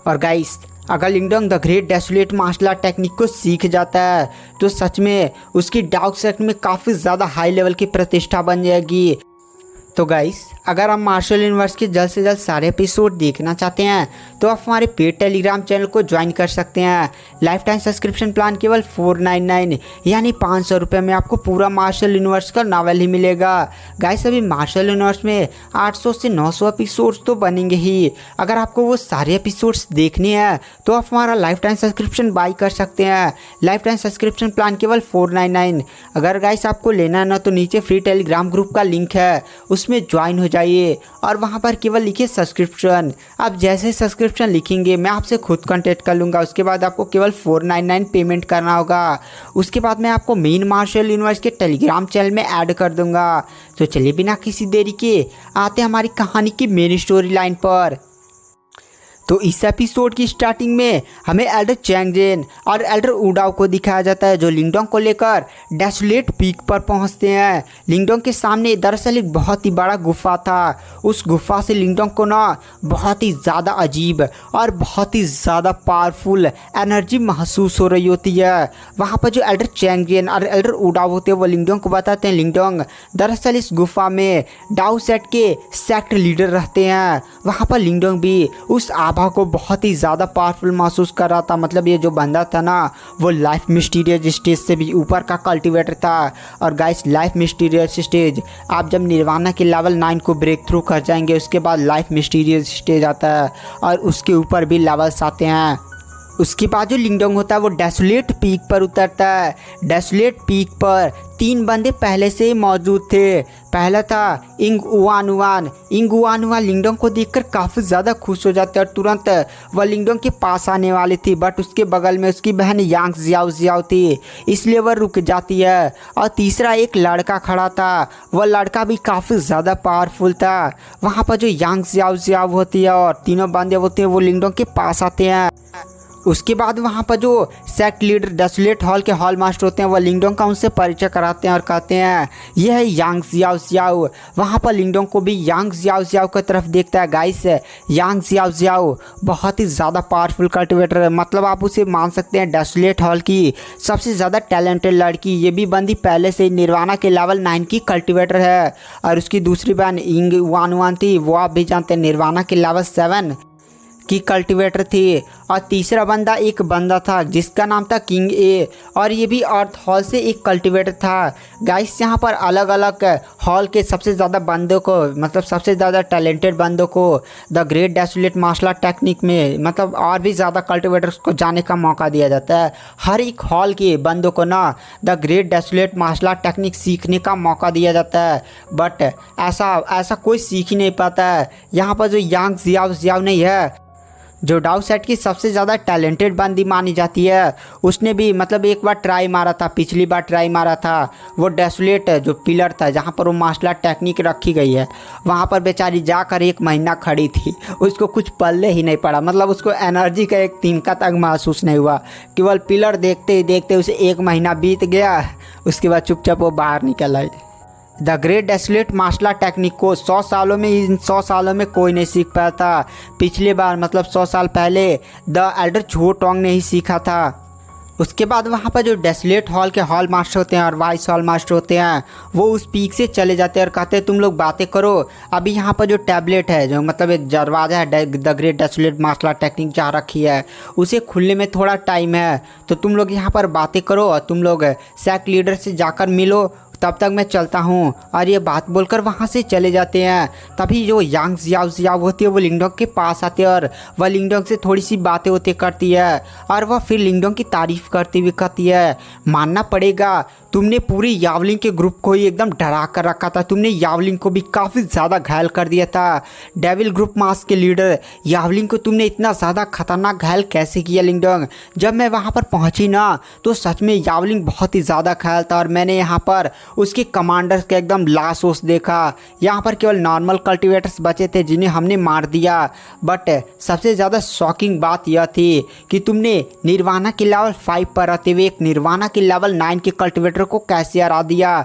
और गाइस अगर Lingdong the great desolate martial art technique को सीख जाता है तो सच में उसकी डाउ सेट में काफ़ी ज़्यादा हाई लेवल की प्रतिष्ठा बन जाएगी। तो गाइस अगर आप मार्शल यूनिवर्स के जल्द से जल्द सारे एपिसोड देखना चाहते हैं तो आप हमारे पेड टेलीग्राम चैनल को ज्वाइन कर सकते हैं। लाइफ टाइम सब्सक्रिप्शन प्लान केवल 499 यानी 500 रुपये में आपको पूरा मार्शल यूनिवर्स का नावल ही मिलेगा। गाइस अभी मार्शल यूनिवर्स में 800 से 900 एपिसोड्स तो बनेंगे ही। अगर आपको वो सारे एपिसोड्स देखने हैं तो आप हमारा लाइफ टाइम सब्सक्रिप्शन बाई कर सकते हैं। लाइफ टाइम सब्सक्रिप्शन प्लान केवल 499। अगर गाइस आपको लेना है ना तो नीचे फ्री टेलीग्राम ग्रुप का लिंक है, उस उसमें ज्वाइन हो जाइए और वहाँ पर केवल लिखिए सब्सक्रिप्शन। आप जैसे सब्सक्रिप्शन लिखेंगे मैं आपसे खुद कांटेक्ट कर लूँगा। उसके बाद आपको केवल 499 पेमेंट करना होगा। उसके बाद मैं आपको मेन मार्शल यूनिवर्स के टेलीग्राम चैनल में ऐड कर दूँगा। तो चलिए बिना किसी देरी के आते हैं हमारी कहानी की मेन स्टोरी लाइन पर। तो इस एपिसोड की स्टार्टिंग में हमें एल्डर चैंगजेन और एल्डर उडाओ को दिखाया जाता है जो लिंगडोंग को लेकर डेसोलेट पीक पर पहुंचते हैं। लिंगडोंग के सामने दरअसल एक बहुत ही बड़ा गुफा था। उस गुफा से लिंगडोंग को ना बहुत ही ज़्यादा अजीब और बहुत ही ज़्यादा पावरफुल एनर्जी महसूस हो रही होती है। वहाँ पर जो एल्डर चैंगजेन और एल्डर उडाओ होते हैं वो लिंगडोंग को बताते हैं लिंगडोंग दरअसल इस गुफा में डाउ सेट के सेक्ट लीडर रहते हैं। वहाँ पर लिंगडोंग भी उस आभा को बहुत ही ज़्यादा पावरफुल महसूस कर रहा था। मतलब ये जो बंदा था ना वो लाइफ मिस्टीरियस स्टेज से भी ऊपर का कल्टिवेटर था। और गाइस लाइफ मिस्टीरियस स्टेज आप जब निर्वाणा के लेवल 9 को ब्रेक थ्रू कर जाएंगे उसके बाद लाइफ मिस्टीरियस स्टेज आता है और उसके ऊपर भी लेवल्स आते हैं। उसके बाद जो लिंगडोंग होता है वो डेसोलेट पीक पर उतरता है। डेसोलेट पीक पर 3 बंदे पहले से ही मौजूद थे। पहला था इंगुआनुआन। इंगुआनुआन लिंगडोंग को देखकर काफ़ी ज़्यादा खुश हो जाते और तुरंत वह लिंगडोंग के पास आने वाली थी, बट उसके बगल में उसकी बहन यांग जियाओ जियाओ थी, इसलिए वह रुक जाती है। और तीसरा एक लड़का खड़ा था, वह लड़का भी काफ़ी ज़्यादा पावरफुल था। वहाँ पर जो यांग जियाओ जियाओ होती है और तीनों बंदे होते हैं वो लिंगडोंग के पास आते हैं। उसके बाद वहाँ पर जो सेक्ट लीडर डेसोलेट हॉल के हॉल मास्टर होते हैं वह लिंगडोंग का उनसे परिचय कराते हैं और कहते हैं यह है यांग जियाओ जियाओ। वहाँ पर लिंगडोंग को भी यांग जियाओ जियाओ की तरफ देखता है। गाइस यांग जियाओ जियाओ बहुत ही ज़्यादा पावरफुल कल्टिवेटर है। मतलब आप उसे मान सकते हैं डेसोलेट हॉल की सबसे ज़्यादा टैलेंटेड लड़की। ये भी बंदी पहले से निर्वाणा के लेवल 9 की कल्टिवेटर है। और उसकी दूसरी बहन इंगुआनुआन थी, वो आप भी जानते हैं निर्वाणा के लेवल 7 की कल्टिवेटर थी। और तीसरा बंदा एक बंदा था जिसका नाम था किंग ए, और ये भी अर्थ हॉल से एक कल्टिवेटर था। गाइस यहाँ पर अलग अलग हॉल के सबसे ज़्यादा बंदों को, मतलब सबसे ज़्यादा टैलेंटेड बंदों को the great desolate martial art technique में, मतलब और भी ज़्यादा कल्टिवेटर्स को जाने का मौका दिया जाता है। हर एक हॉल के बंदों को ना the great desolate martial art technique सीखने का मौका दिया जाता है, बट ऐसा कोई सीख ही नहीं पाता है। यहाँ पर जो यांग जियाओ जियाओ नहीं है जो डाउ सेट की सबसे ज़्यादा टैलेंटेड बंदी मानी जाती है, उसने भी मतलब एक बार ट्राई मारा था, पिछली बार ट्राई मारा था। वो डेसोलेट जो पिलर था जहाँ पर वो मार्शल आर्ट टेक्निक रखी गई है वहाँ पर बेचारी जाकर 1 महीना खड़ी थी, उसको कुछ पल्ले ही नहीं पड़ा। मतलब उसको एनर्जी का एक तिनका तक महसूस नहीं हुआ। केवल पिलर देखते ही देखते उसे 1 महीना बीत गया, उसके बाद चुपचाप वो बाहर निकल आई। The great desolate martial art technique को 100 सालों में, इन 100 सालों में कोई नहीं सीख पाया था। पिछले बार मतलब 100 साल पहले द एल्डर झो टोंग ने ही सीखा था। उसके बाद वहाँ पर जो डेसोलेट हॉल के हॉल मास्टर होते हैं और वाइस हॉल मास्टर होते हैं वो उस पीक से चले जाते हैं और कहते हैं तुम लोग बातें करो। अभी यहाँ पर जो टैबलेट है, जो मतलब एक दरवाज़ा है the great desolate martial art technique जहाँ रखी है, उसे खुलने में थोड़ा टाइम है, तो तुम लोग यहाँ पर बातें करो और तुम लोग सेक्ट लीडर से जाकर मिलो, तब तक मैं चलता हूँ। और ये बात बोलकर वहाँ से चले जाते हैं। तभी जो यांग जियाओ जियाओ होती है वो लिंगडोंग के पास आते हैं और वह लिंगडोंग से थोड़ी सी बातें होती करती है और वह फिर लिंगडोंग की तारीफ़ करती हुई कहती है मानना पड़ेगा तुमने पूरी यावलिंग के ग्रुप को ही एकदम डरा कर रखा था। तुमने यावलिंग को भी काफ़ी ज़्यादा घायल कर दिया था। डेविल ग्रुप मास्क के लीडर यावलिंग को तुमने इतना ज़्यादा खतरनाक घायल कैसे किया लिंगडोंग? जब मैं वहाँ पर पहुँची ना तो सच में यावलिंग बहुत ही ज़्यादा घायल था और मैंने यहाँ पर उसके कमांडर्स का एकदम लाश ओस देखा। यहाँ पर केवल नॉर्मल कल्टिवेटर्स बचे थे जिन्हें हमने मार दिया, बट सबसे ज़्यादा शॉकिंग बात यह थी कि तुमने निर्वाणा के लेवल 5 पर रहते हुए एक निर्वाणा के लेवल 9 के कल्टिवेटर को कैसे हरा दिया।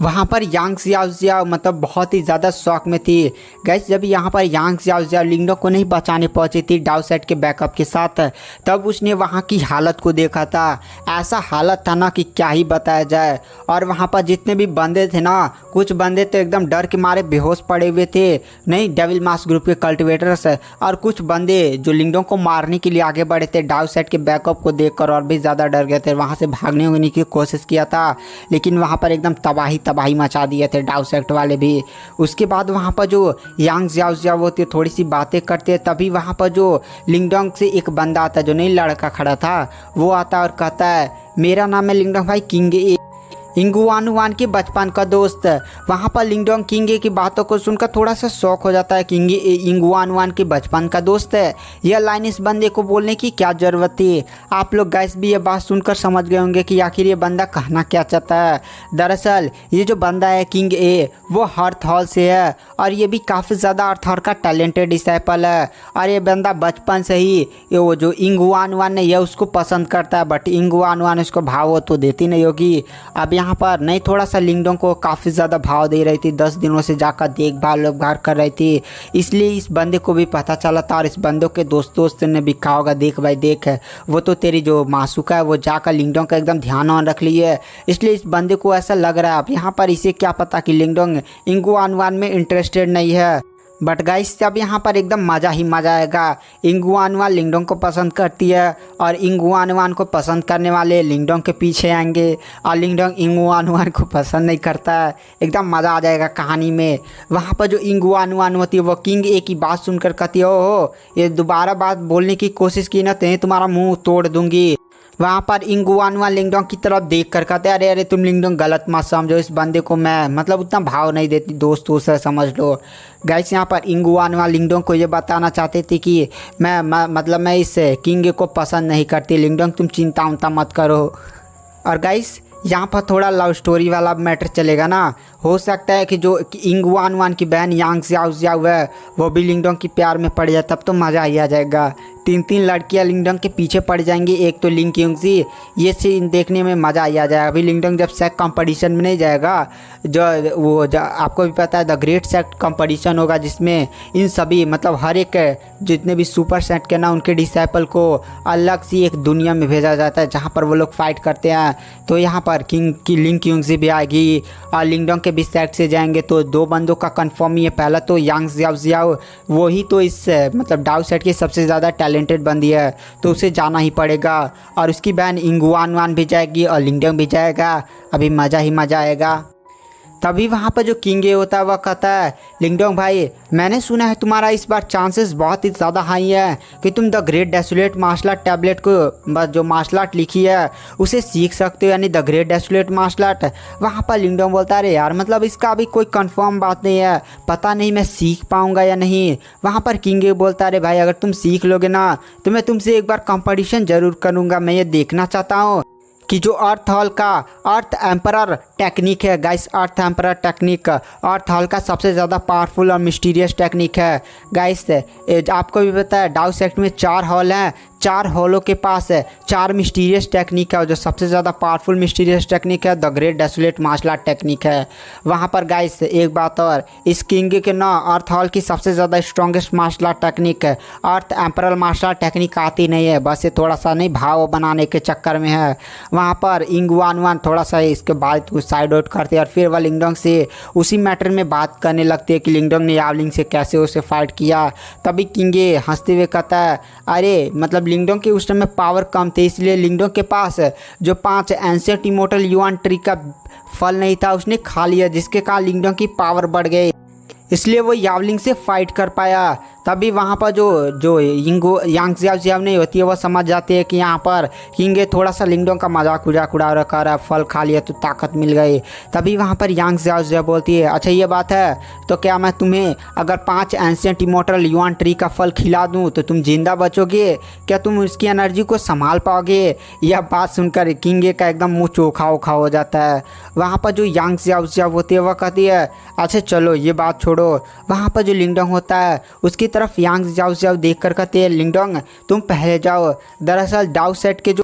वहाँ पर यांग जियाओ जियाओ मतलब बहुत ही ज़्यादा शौक में थी। गैस जब यहाँ पर यांग जियाओ जियाओ लिंगडोंग को नहीं बचाने पहुँची थी डाउ सेट के बैकअप के साथ, तब उसने वहाँ की हालत को देखा था। ऐसा हालत था ना कि क्या ही बताया जाए। और वहाँ पर जितने भी बंदे थे ना, कुछ बंदे तो एकदम डर के मारे बेहोश पड़े हुए थे, नहीं डेविल मास्क ग्रुप के कल्टिवेटर्स, और कुछ बंदे जो लिंगडोंग को मारने के लिए आगे बढ़े थे डाउ सेट के बैकअप को देखकर और भी ज़्यादा डर गए थे। वहाँ से भागने की कोशिश किया था, लेकिन वहाँ पर एकदम तबाही मचा दिए थे डाउ सेट वाले भी। उसके बाद वहाँ पर जो यांग जियाओ जियाओ होते थोड़ी सी बातें करते, तभी वहाँ पर जो लिंगडोंग से एक बंदा आता, जो नहीं लड़का खड़ा था, वो आता और कहता है मेरा नाम है लिंगडोंग भाई किंग ए। इंगुआनुआन के बचपन का दोस्त। वहाँ पर लिंगडोंग किंगे की बातों को सुनकर थोड़ा सा शौक हो जाता है। किंगे इंगुआनुआन के बचपन का दोस्त है, यह लाइन इस बंदे को बोलने की क्या ज़रूरत थी। आप लोग गाइस भी ये बात सुनकर समझ गए होंगे कि आखिर ये बंदा कहना क्या चाहता है। दरअसल ये जो बंदा है किंग ए, वो अर्थ हॉल से है और ये भी काफ़ी ज़्यादा अर्थ हॉल का टैलेंटेड डिसाइपल है। और ये बंदा बचपन से ही वो जो इंगुआनुआन है यह उसको पसंद करता है, बट इंगुआनुआन उसको भाव तो देती नहीं होगी। अब यहाँ पर नहीं थोड़ा सा लिंगडोंग को काफ़ी ज़्यादा भाव दे रही थी, 10 दिनों से जाकर देखभाल कर रही थी, इसलिए इस बंदे को भी पता चला था। और इस बंदों के दोस्त ने भी कहा होगा देख भाई देख, वो तो तेरी जो मासूका है वो जाकर लिंगडोंग का एकदम ध्यान ऑन रख ली है, इसलिए इस बंदे को ऐसा लग रहा है। अब यहाँ पर इसे क्या पता कि लिंगडोंग इंगुआनुआन में इंटरेस्टेड नहीं है। बट गाइस अब यहाँ पर एकदम मज़ा ही मज़ा आएगा। इंगुआनुआन लिंगडोंग को पसंद करती है और इंगुआनुआन को पसंद करने वाले लिंगडोंग के पीछे आएंगे और लिंगडोंग इंगुआनुआन को पसंद नहीं करता है। एकदम मज़ा आ जाएगा कहानी में। वहाँ पर जो इंगुआनुआन होती है वो किंग ए की बात सुनकर कहती है ओहो ये दोबारा बात बोलने की कोशिश की ना तो तुम्हारा मुँह तोड़ दूँगी। वहाँ पर इंगुआनुआन लिंगडोंग की तरफ देख कर कहते अरे अरे तुम लिंगडोंग गलत मत समझो, इस बंदे को मैं मतलब उतना भाव नहीं देती, दोस्तों से समझ लो। गाइस यहाँ पर इंगुआनुआन लिंगडोंग को ये बताना चाहते थे कि मैं इस किंग को पसंद नहीं करती, लिंगडोंग तुम चिंता उनता मत करो। और गाइस यहाँ पर थोड़ा लव स्टोरी वाला मैटर चलेगा ना। हो सकता है कि जो इंगुआनुआन की बहन यांग ज़ियाओ है वो भी लिंगडोंग की प्यार में पड़ जाए, तब तो मज़ा ही आ जाएगा। 3 लड़कियाँ लिंगडोंग के पीछे पड़ जाएंगी, एक तो लिंग क्यूंगजी, ये सीन देखने में मज़ा ही आ जाएगा। अभी लिंगडोंग जब सेक्ट कंपटीशन में नहीं जाएगा, जो आपको भी पता है द ग्रेट सेक्ट कंपटीशन होगा जिसमें इन सभी मतलब हर एक जितने भी सुपर सेट के ना उनके डिसाइपल को अलग सी एक दुनिया में भेजा जाता है जहाँ पर वो लोग फाइट करते हैं। तो यहाँ पर लिंग क्यूंगजी भी आएगी और लिंगडोंग के भी सेट से जाएंगे, तो 2 बंदों का कंफर्म ही है। पहला तो यांग ज़ियाओ वो ही तो इस मतलब डाउ सेट की सबसे ज़्यादा टैलेंटेड बंदी है, तो उसे जाना ही पड़ेगा। और उसकी बहन इंगुआनुआन भी जाएगी और लिंगडोंग भी जाएगा, अभी मज़ा ही मज़ा आएगा। तभी वहाँ पर जो किंग ए होता है वह कहता है लिंगडोंग भाई मैंने सुना है तुम्हारा इस बार चांसेस बहुत ही ज़्यादा हाई है कि तुम the great desolate martial art tablet को जो मार्शल आर्ट लिखी है उसे सीख सकते हो, यानी the great desolate martial art. वहाँ पर लिंगडोंग बोलता है अरे यार मतलब इसका अभी कोई कंफर्म बात नहीं है, पता नहीं मैं सीख पाऊँगा या नहीं। वहाँ पर किंग ए बोलता है अरे भाई अगर तुम सीख लोगे ना तो मैं तुमसे एक बार कंपटीशन ज़रूर करूँगा, मैं ये देखना चाहता हूँ कि जो अर्थ हॉल का अर्थ एम्परर टेक्निक है। गाइस अर्थ एम्परर टेक्निक अर्थ हॉल का सबसे ज़्यादा पावरफुल और मिस्टीरियस टेक्निक है। गाइस आपको भी पता है डाउ सेक्ट में 4 हॉल हैं, 4 हॉलों के पास 4 मिस्टीरियस टेक्निक है और जो सबसे ज़्यादा पावरफुल मिस्टीरियस टेक्निक है the great desolate martial art technique है। वहाँ पर गाइस एक बात और, इस किंग के ना अर्थ हॉल की सबसे ज़्यादा स्ट्रॉन्गेस्ट मार्शल आर्ट टेक्निक है अर्थ एम्परर मार्शल आर्ट टेक्निक आती नहीं है, बस ये थोड़ा सा नहीं भाव बनाने के चक्कर में है। वहाँ पर इंगुआनुआन थोड़ा सा इसके बाद साइड आउट करते हैं और फिर वह लिंगडोंग से उसी मैटर में बात करने लगती है कि लिंगडोंग ने यावलिंग से कैसे उसे फाइट किया। तभी किंग ए हंसते हुए कहता है अरे मतलब लिंगडोंग के उस टाइम में पावर कम थे, इसलिए लिंगडोंग के पास जो 5 एंशिएंट इमोर्टल युआन ट्री का फल नहीं था उसने खा लिया, जिसके कारण लिंगडोंग की पावर बढ़ गई, इसलिए वो यावलिंग से फाइट कर पाया। तभी वहाँ पर जो यांग ज़ियाओ नहीं होती है वह समझ जाती है कि यहाँ पर किंग ए थोड़ा सा लिंगडोंग का मजाक उड़ा रखा है, फल खा लिया तो ताकत मिल गई। तभी वहाँ पर यांग ज़ियाओ बोलती है अच्छा ये बात है तो क्या मैं तुम्हें अगर 5 एंशिएंट इमोर्टल युआन ट्री का फल खिला दूँ तो तुम जिंदा बचोगे, क्या तुम उसकी एनर्जी को संभाल पाओगे। यह बात सुनकर किंग ए का एकदम मुँह चोखा ओखा हो जाता है। वहाँ पर जो यांग ज़ियाओ होती है वह कहती है अच्छा चलो ये बात छोड़ो। वहाँ पर जो लिंगडोंग होता है उसकी तरफ यांग ज़ियाओ देख कर कहते हैं लिंगडोंग तुम पहले जाओ, दरअसल डाउ सेट के जो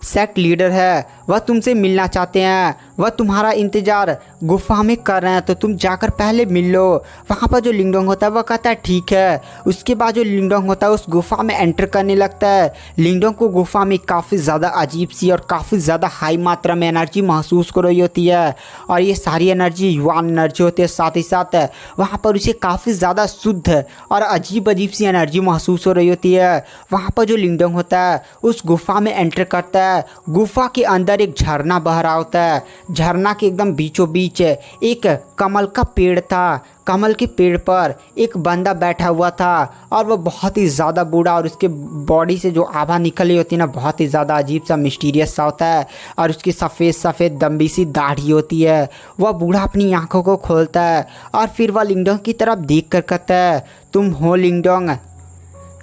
सेक्ट लीडर है वह तुमसे मिलना चाहते हैं, वह तुम्हारा इंतज़ार गुफा में कर रहे हैं तो तुम जाकर पहले मिल लो। वहाँ पर जो लिंगडोंग होता है वह कहता है ठीक है। उसके बाद जो लिंगडोंग होता है उस गुफा में एंटर करने लगता है। लिंगडोंग को गुफा में काफ़ी ज़्यादा अजीब सी और काफ़ी ज़्यादा हाई मात्रा में एनर्जी महसूस हो रही होती है और ये सारी एनर्जी युआन एनर्जी होती है। साथ ही साथ वहाँ पर उसे काफ़ी ज़्यादा शुद्ध और अजीब सी एनर्जी महसूस हो रही होती है। वहाँ पर जो लिंगडोंग होता है उस गुफा में एंटर करता है। गुफा के अंदर अंदर एक झरना बह रहा होता है। झरना के एकदम बीचों बीच एक कमल का पेड़ था। कमल के पेड़ पर एक बंदा बैठा हुआ था और वो बहुत ही ज़्यादा बूढ़ा, और उसके बॉडी से जो आभा निकली होती है ना, बहुत ही ज़्यादा अजीब सा मिस्टीरियस सा होता है। और उसकी सफ़ेद सफ़ेद लंबी सी दाढ़ी होती है। वह बूढ़ा अपनी आंखों को खोलता है और फिर वह लिंगडोंग की तरफ देख कर कहता है, तुम हो लिंगडोंग?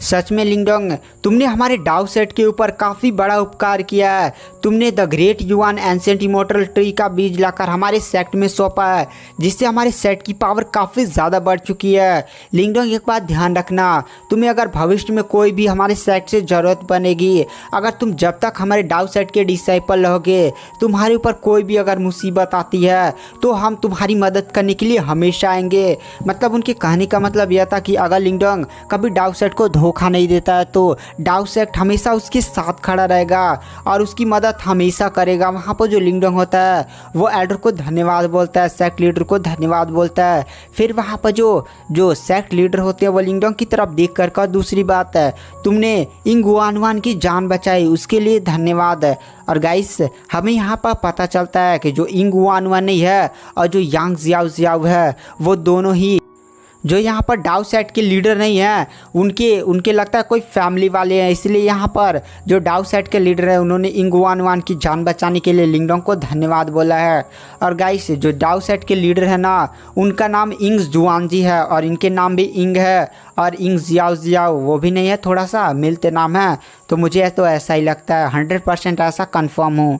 सच में लिंगडोंग, तुमने हमारे डाउ सेट के ऊपर काफ़ी बड़ा उपकार किया है। तुमने the great yuan ancient immortal tree का बीज लाकर हमारे सेट में सौंपा है, जिससे हमारे सेट की पावर काफ़ी ज़्यादा बढ़ चुकी है। लिंगडोंग, एक बात ध्यान रखना, तुम्हें अगर भविष्य में कोई भी हमारे सेट से ज़रूरत बनेगी, अगर तुम जब तक हमारे डाउ सेट के डिसाइपल रहोगे, तुम्हारे ऊपर कोई भी अगर मुसीबत आती है तो हम तुम्हारी मदद करने के लिए हमेशा आएंगे। मतलब उनके कहने का मतलब यह था कि अगर लिंगडोंग कभी डाउ सेट को धोखा नहीं देता है तो डाउ सेट हमेशा उसके साथ खड़ा रहेगा और उसकी मदद हमेशा करेगा। वहाँ पर जो लिंगडोंग होता है वो एल्डर को धन्यवाद बोलता है, सेक्ट लीडर को धन्यवाद बोलता है। फिर वहाँ पर जो सेक्ट लीडर होते हैं वो लिंगडोंग की तरफ देख कर दूसरी बात है, तुमने इंग वान की जान बचाई, उसके लिए धन्यवाद। और गाइस, हमें यहाँ पर पता चलता है कि जो इंग वान नहीं है और जो यांग जियाओ जियाओ है, वो दोनों ही जो यहाँ पर डाउ सेट के लीडर नहीं हैं, उनके लगता है कोई फैमिली वाले हैं। इसलिए यहाँ पर जो डाउ सेट के लीडर है उन्होंने इंग वान की जान बचाने के लिए लिंगडोंग को धन्यवाद बोला है। और गाइस, जो डाउ सेट के लीडर है ना, उनका नाम इंग जुआनजी है और इनके नाम भी इंग है। और इंग जियाओ जियाओ वो भी नहीं है, थोड़ा सा मिलते नाम है, तो मुझे तो ऐसा ही लगता है, 100% ऐसा कन्फर्म हूँ।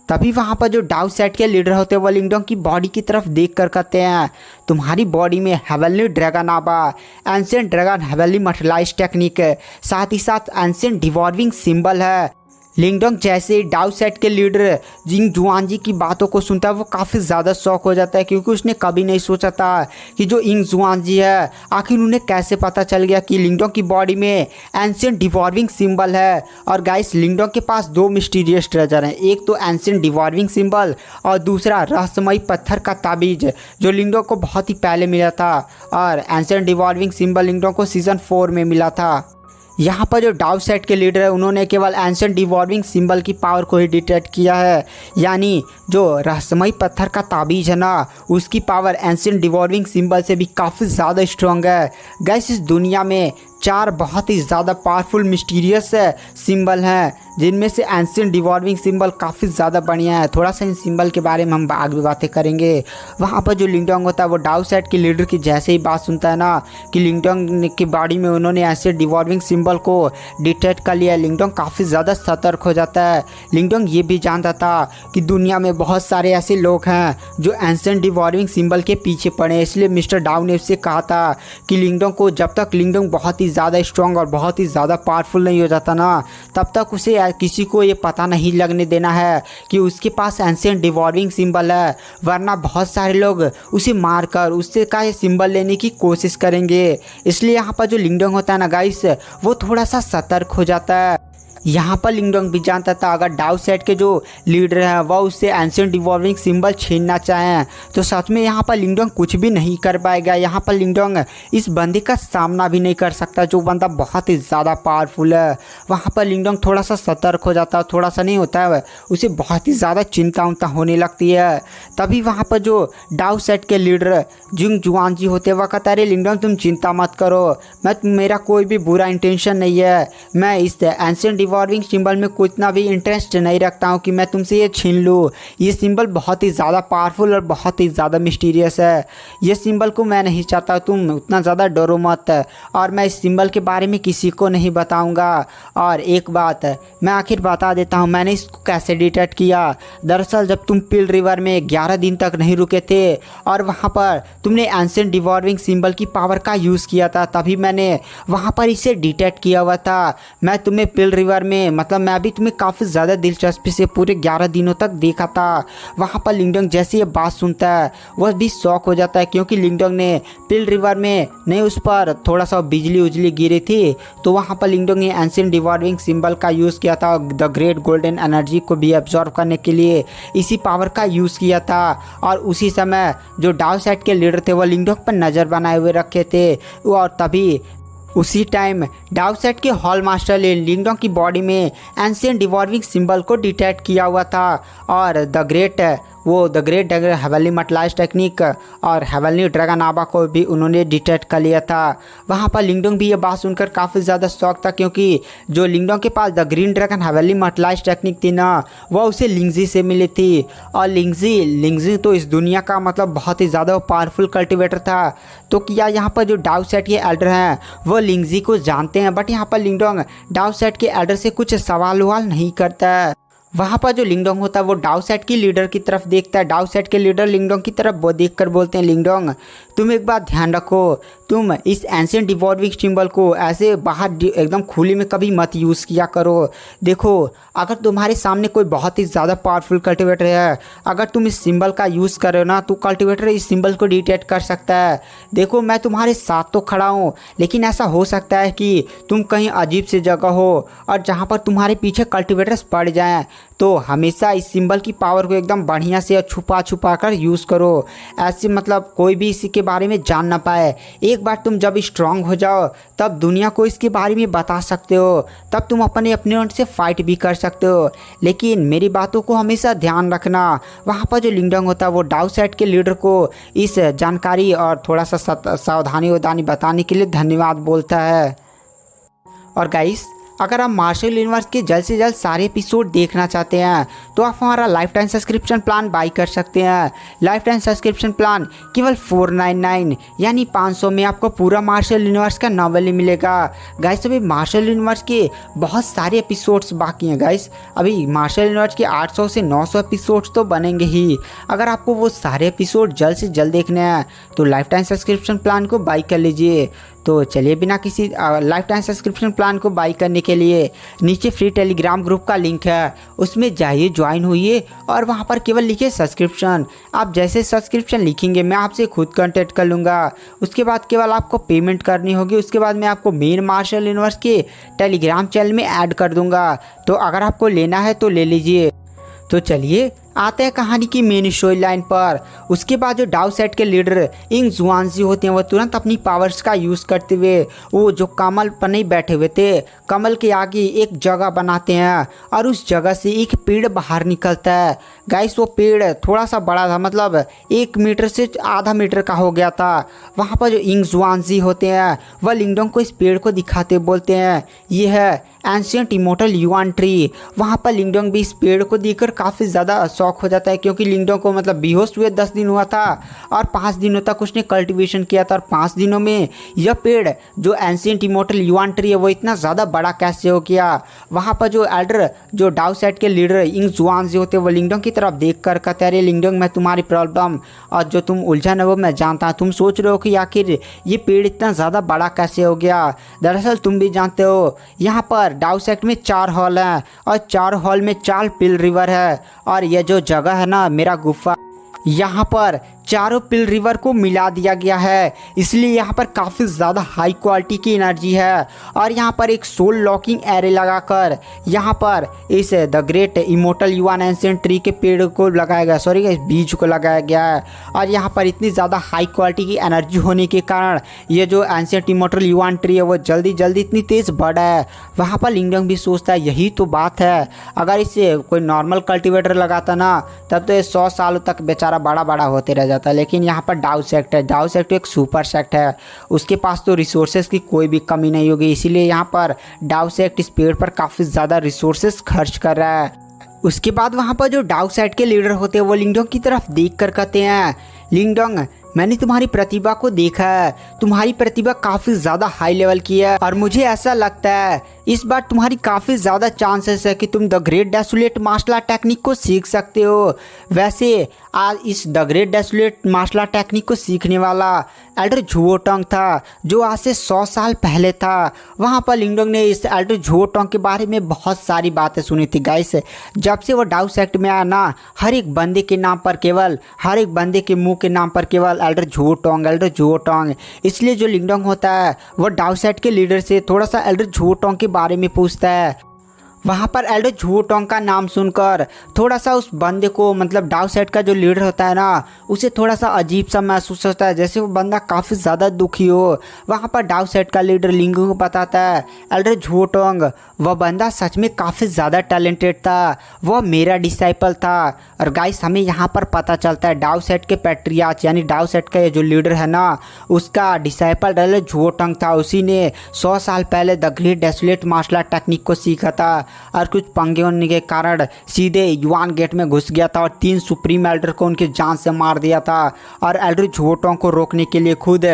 तभी वहाँ पर जो डाउ सेट के लीडर होते हैं वो लिंगडोंग की बॉडी की तरफ देख कर कहते हैं, तुम्हारी बॉडी में हेवनली ड्रैगन आबा, ancient dragon heavenly materialise technique, साथ ही साथ एंशिएंट डिवॉल्विंग सिंबल है। लिंगडोंग जैसे डाउ सेट के लीडर जिंग जुआनजी की बातों को सुनता है वो काफ़ी ज़्यादा शौक हो जाता है, क्योंकि उसने कभी नहीं सोचा था कि जो इंग जुआनजी है, आखिर उन्हें कैसे पता चल गया कि लिंगडोंग की बॉडी में एंशिएंट डिवॉल्विंग सिंबल है। और गाइस, लिंगडोंग के पास दो मिस्टीरियस ट्रेजर हैं, एक तो एंशिएंट डिवॉल्विंग सिंबल और दूसरा रहस्यमयी पत्थर का ताबीज, जो लिंगडोंग को बहुत ही पहले मिला था। और एंशिएंट डिवॉल्विंग सिंबल लिंगडोंग को सीज़न 4 में मिला था। यहाँ पर जो डाउ सेट के लीडर है उन्होंने केवल एंशिएंट डिवॉल्विंग सिंबल की पावर को ही डिटेक्ट किया है, यानी जो रहस्यमयी पत्थर का ताबीज है ना, उसकी पावर एंशिएंट डिवॉल्विंग सिंबल से भी काफ़ी ज़्यादा स्ट्रॉन्ग है। गैस, इस दुनिया में 4 बहुत ही ज़्यादा पावरफुल मिस्टीरियस सिंबल हैं, जिनमें से एंशिएंट डिवॉल्विंग सिंबल काफ़ी ज़्यादा बढ़िया है। थोड़ा सा इन सिंबल के बारे में हम आगे भी बातें करेंगे। वहाँ पर जो लिंगडोंग होता है वो डाउ सेट के लीडर की जैसे ही बात सुनता है ना कि लिंगडोंग की बॉडी में उन्होंने एंशिएंट डिवॉल्विंग सिंबल को डिटेक्ट कर लिया, लिंगडोंग काफ़ी ज़्यादा सतर्क हो जाता है। लिंगडोंग ये भी जानता था कि दुनिया में बहुत सारे ऐसे लोग हैं जो एंशिएंट डिवॉल्विंग सिंबल के पीछे पड़े हैं। इसलिए मिस्टर डाउ ने उससे कहा था कि लिंगडोंग को, जब तक लिंगडोंग बहुत ही ज़्यादा स्ट्रॉन्ग और बहुत ही ज़्यादा पावरफुल नहीं हो जाता ना, तब तक उसे किसी को ये पता नहीं लगने देना है कि उसके पास एंशिएंट डिवॉल्विंग सिंबल है, वरना बहुत सारे लोग उसे मारकर उससे का ये सिंबल लेने की कोशिश करेंगे। इसलिए यहाँ पर जो लिंगडोंग होता है ना गाइस, वो थोड़ा सा सतर्क हो जाता है। यहाँ पर लिंगडोंग भी जानता था अगर डाउ सेट के जो लीडर हैं वह उससे एंशिएंट डिवॉल्विंग सिंबल छीनना चाहें तो सच में यहाँ पर लिंगडोंग कुछ भी नहीं कर पाएगा। यहाँ पर लिंगडोंग इस बंदे का सामना भी नहीं कर सकता, जो बंदा बहुत ही ज़्यादा पावरफुल है। वहाँ पर लिंगडोंग थोड़ा सा सतर्क हो जाता है, थोड़ा सा नहीं होता है, उसे बहुत ही ज़्यादा चिंता उनता होने लगती है। तभी वहाँ पर जो डाउ सेट के लीडर जिंग जुआनजी होते वह कहता है, लिंगडोंग तुम चिंता मत करो, मेरा कोई भी बुरा इंटेंशन नहीं है, मैं इस एंशिएंट डिवॉल्विंग सिंबल में कुछ ना भी इंटरेस्ट नहीं रखता हूँ कि मैं तुमसे ये छीन लूँ। ये सिंबल बहुत ही ज़्यादा पावरफुल और बहुत ही ज़्यादा मिस्टीरियस है। ये सिंबल को मैं नहीं चाहता तुम उतना ज़्यादा डरो मत, और मैं इस सिंबल के बारे में किसी को नहीं बताऊँगा। और एक बात मैं आखिर बता देता हूँ, मैंने इसको कैसे डिटेक्ट किया। दरअसल जब तुम पिल रिवर में 11 दिन तक नहीं रुके थे और वहाँ पर तुमने एंशिएंट डिवॉल्विंग सिंबल की पावर का यूज़ किया था, तभी मैंने वहाँ पर इसे डिटेक्ट किया हुआ था। मैं तुम्हें पिल रिवर में, मतलब मैं भी तुम्हें काफ़ी ज़्यादा दिलचस्पी से पूरे 11 दिनों तक देखा था। वहाँ पर लिंगडोंग जैसे ये बात सुनता है वह भी शौक हो जाता है, क्योंकि लिंगडोंग ने पिल रिवर में नहीं उस पर थोड़ा सा बिजली उजली गिरी थी, तो वहाँ पर लिंगडोंग ने एंशिएंट डिवॉल्विंग सिंबल का यूज़ किया था द ग्रेट गोल्डन एनर्जी को भी एब्जॉर्व करने के लिए इसी पावर का यूज़ किया था। और उसी समय जो डाउ सेट के लीडर थे वो लिंगडोंग पर नज़र बनाए हुए रखे थे, और तभी उसी टाइम डाउ सेट के हॉल मास्टर ने लिंगडोंग की बॉडी में एंशिएंट डिवॉल्विंग सिंबल को डिटेक्ट किया हुआ था और the great dragon heavenly mortalize technique और हेवनली ड्रैगन आबा को भी उन्होंने डिटेक्ट कर लिया था। वहाँ पर लिंगडोंग भी ये बात सुनकर काफ़ी ज़्यादा शौक था, क्योंकि जो लिंगडोंग के पास the green dragon heavenly mortalize technique थी ना, वह उसे लिंगजी से मिली थी। और लिंगजी तो इस दुनिया का मतलब बहुत ही ज़्यादा पावरफुल कल्टिवेटर था। तो क्या यहाँ पर जो डाउ सेट के एल्डर हैं वो लिंगजी को जानते हैं, बट यहाँ पर लिंगडोंग डाउ सेट के एल्डर से कुछ सवाल नहीं करता है। वहाँ पर जो लिंगडोंग होता है वो डाउ सेट की लीडर की तरफ देखता है। डाउ सेट के लीडर लिंगडोंग की तरफ वो देखकर बोलते हैं, लिंगडोंग तुम एक बात ध्यान रखो, तुम इस एंशिएंट डिवॉल्विंग सिंबल को ऐसे बाहर एकदम खुले में कभी मत यूज़ किया करो। देखो, अगर तुम्हारे सामने कोई बहुत ही ज़्यादा पावरफुल कल्टिवेटर है, अगर तुम इस सिंबल का यूज़ करो ना, तो कल्टिवेटर इस सिंबल को डिटेक्ट कर सकता है। देखो, मैं तुम्हारे साथ तो खड़ा हूँ, लेकिन ऐसा हो सकता है कि तुम कहीं अजीब सी जगह हो और जहाँ पर तुम्हारे पीछे कल्टिवेटर्स पड़ जाएँ। तो हमेशा इस सिंबल की पावर को एकदम बढ़िया से छुपा कर यूज़ करो, ऐसे मतलब कोई भी इसी के बारे में जान ना पाए। एक बार तुम जब स्ट्रांग हो जाओ तब दुनिया को इसके बारे में बता सकते हो, तब तुम अपने ओपोनेंट से फाइट भी कर सकते हो। लेकिन मेरी बातों को हमेशा ध्यान रखना। वहाँ पर जो लिंगडोंग होता है वो डाउ सेट के लीडर को इस जानकारी और थोड़ा सा सावधानी बताने के लिए धन्यवाद बोलता है। और गाइस, अगर आप मार्शल यूनिवर्स के जल्द से जल्द सारे एपिसोड देखना चाहते हैं तो आप हमारा life time subscription plan by कर सकते हैं। लाइफ टाइम सब्सक्रिप्शन प्लान केवल 499 यानी 500 में आपको पूरा मार्शल यूनिवर्स का नॉवेल मिलेगा। गाइस, अभी मार्शल यूनिवर्स के बहुत सारे एपिसोड्स बाकी हैं। गाइस, अभी मार्शल यूनिवर्स के 800 से 900 एपिसोड्स तो बनेंगे ही। अगर आपको वो सारे एपिसोड जल्द से जल्द देखने हैं तो लाइफ टाइम सब्सक्रिप्शन प्लान को बाई कर लीजिए। तो चलिए, बिना किसी लाइफ टाइम सब्सक्रिप्शन प्लान को बाई करने के लिए नीचे फ्री टेलीग्राम ग्रुप का लिंक है, उसमें जाइए, ज्वाइन होइए और वहाँ पर केवल लिखिए सब्सक्रिप्शन। आप जैसे सब्सक्रिप्शन लिखेंगे मैं आपसे खुद कांटेक्ट कर लूँगा। उसके बाद केवल आपको पेमेंट करनी होगी। उसके बाद मैं आपको मेन मार्शल यूनिवर्स के टेलीग्राम चैनल में ऐड कर दूँगा। तो अगर आपको लेना है तो ले लीजिए। तो चलिए आते हैं कहानी की मेन स्टोरी लाइन पर। उसके बाद जो डाउ सेट के लीडर इंग जुआनजी होते हैं वो तुरंत अपनी पावर्स का यूज़ करते हुए वो जो कमल पर नहीं बैठे हुए थे, कमल के आगे एक जगह बनाते हैं और उस जगह से एक पेड़ बाहर निकलता है। गाइस, वो पेड़ थोड़ा सा बड़ा था, मतलब 1 मीटर से आधा मीटर का हो गया था। वहाँ पर जो इंग जुआनजी होते हैं वह लिंगडोंग को इस पेड़ को दिखाते बोलते हैं, ये है एंशिएंट इमोर्टल युआन ट्री। वहाँ पर लिंगडोंग भी इस पेड़ को देखकर काफ़ी ज़्यादा शौक हो जाता है, क्योंकि लिंगडोंग को मतलब बेहोश हुए 10 दिन हुआ था और 5 दिनों तक उसने कल्टीवेशन किया था। और 5 दिनों में यह पेड़ जो एंशिएंट इमोर्टल युआन ट्री है वो इतना ज़्यादा बड़ा कैसे हो गया। वहाँ पर जो एल्डर जो डाउ सेट के लीडर इंग जुआन जो होते हैं वो लिंगडोंग की तरफ देख कर कहते हैं, अरे लिंगडोंग, मैं तुम्हारी प्रॉब्लम और जो तुम उलझन है वो मैं जानता हूँ। तुम सोच रहे हो कि आखिर ये पेड़ इतना ज़्यादा बड़ा कैसे हो गया। दरअसल तुम भी जानते हो यहाँ पर डाउ सेट में 4 हॉल हैं और 4 हॉल में 4 पिल रिवर है। और यह जो जगह है ना, मेरा गुफा, यहाँ पर चारों पिल रिवर को मिला दिया गया है, इसलिए यहाँ पर काफ़ी ज़्यादा हाई क्वालिटी की एनर्जी है। और यहाँ पर एक सोल लॉकिंग एरे लगाकर यहाँ पर इस the great immortal yuan ancient tree के पेड़ को लगाया गया, सॉरी इस बीज को लगाया गया है। और यहाँ पर इतनी ज़्यादा हाई क्वालिटी की एनर्जी होने के कारण ये जो एंशिएंट इमोर्टल युआन ट्री है वो जल्दी जल्दी इतनी तेज़ बढ़ा है। वहाँ पर लिंगडोंग भी सोचता है यही तो बात है, अगर इसे कोई नॉर्मल कल्टिवेटर लगाता ना तब तो ये 100 सालों तक बेचारा बड़ा बड़ा होते रह जाता। लेकिन यहाँ पर डाउ सेट है, डाउ सेट एक सुपर सेट है, उसके पास तो रिसोर्सेज की कोई भी कमी नहीं होगी, इसीलिए यहाँ पर डाउ सेट इस पेड़ पर काफ़ी ज़्यादा रिसोर्सेज खर्च कर रहा है। उसके बाद वहाँ पर जो डाउ सेट के लीडर होते हैं वो लिंगडोंग की तरफ देख कर कहते हैं, लिंगडोंग, मैंने तुम्हारी प्रतिभा को देखा है, तुम्हारी प्रतिभा काफ़ी ज़्यादा हाई लेवल की है और मुझे ऐसा लगता है इस बार तुम्हारी काफ़ी ज़्यादा चांसेस है कि तुम the great desolate martial art technique को सीख सकते हो। वैसे आज इस the great desolate martial art technique को सीखने वाला एल्डर झुओटोंग था, जो आज से 100 साल पहले था। वहाँ पर लिंगडोंग ने इस एल्डर झुओटोंग के बारे में बहुत सारी बातें सुनी थी। गाइस, जब से वो डाउ सेट में आया ना, हर एक बंदे के नाम पर केवल, हर एक बंदे के मुंह के नाम पर केवल एल्डर झुओटोंग। इसलिए जो लिंगडोंग होता है वो डाउ सेट के लीडर से थोड़ा सा एल्डर झुओटोंग के बारे में पूछता है। वहाँ पर एल्डो झूटोंग का नाम सुनकर थोड़ा सा उस बंदे को मतलब डाउ सेट का जो लीडर होता है ना, उसे थोड़ा सा अजीब सा महसूस होता है, जैसे वो बंदा काफ़ी ज़्यादा दुखी हो। वहाँ पर डाउ सेट का लीडर लिंगू को बताता है एल्डो झूटोंग वह बंदा सच में काफ़ी ज़्यादा टैलेंटेड था, वह मेरा डिसाइपल था। और गाइस हमें यहाँ पर पता चलता है डाउ सेट के पैट्रियार्च यानी डाउ सेट का जो लीडर है ना, उसका डिसाइपल एल्डो झूटोंग था। उसी ने 100 साल पहले the great desolate martial art technique को सीखा था और कुछ पंगे होने के कारण सीधे युआन गेट में घुस गया था और 3 सुप्रीम एल्डर को उनकी जान से मार दिया था। और एल्डर झूटोंग को रोकने के लिए खुद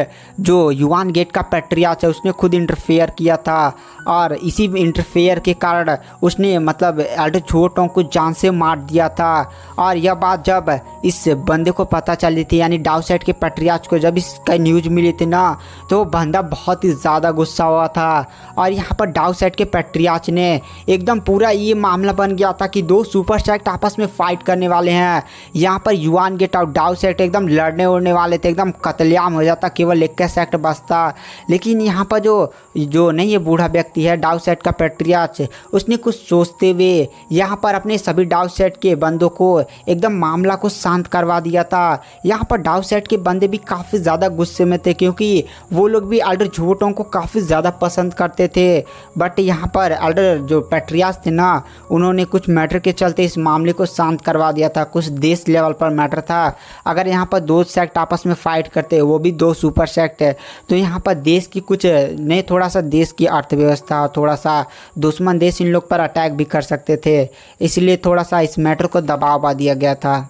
जो युआन गेट का पैट्रियार्च है उसने खुद इंटरफेयर किया था और इसी इंटरफेयर के कारण उसने मतलब एल्डर झूटोंग को जान से मार दिया था। और यह बात जब इस बंदे को पता चली थी यानी डाउ सेट के पैट्रियार्च को जब इसका न्यूज़ मिली थी ना, तो वो बंदा बहुत ही ज़्यादा गुस्सा हुआ था। और यहाँ पर डाउ सेट के पैट्रियार्च ने एकदम पूरा ये मामला बन गया था कि 2 सुपर सेक्ट आपस में फाइट करने वाले हैं। यहाँ पर युआन गेट और डाउ सेट एकदम लड़ने उड़ने वाले थे, एकदम कत्लेआम हो जाता, केवल एक का सेक्ट बचता। लेकिन यहाँ पर जो नहीं ये बूढ़ा व्यक्ति है डाउ सेट का पैट्रियार्च, उसने कुछ सोचते हुए यहाँ पर अपने सभी डाउ सेट के बंदों को एकदम मामला को शांत करवा दिया था। यहाँ पर डाउ सेट के बंदे भी काफ़ी ज़्यादा गुस्से में थे क्योंकि वो लोग भी एल्डर झूटोंग को काफ़ी ज़्यादा पसंद करते थे। बट यहाँ पर एल्डर जो पैट्रियार्च थे ना, उन्होंने कुछ मैटर के चलते इस मामले को शांत करवा दिया था। कुछ देश लेवल पर मैटर था, अगर यहाँ पर 2 सेक्ट आपस में फाइट करते, वो भी 2 सुपर सेक्ट है, तो यहाँ पर देश की कुछ नहीं थोड़ा सा देश की अर्थव्यवस्था, थोड़ा सा दुश्मन देश इन लोग पर अटैक भी कर सकते थे, इसलिए थोड़ा सा इस मैटर को दबाव दिया गया था।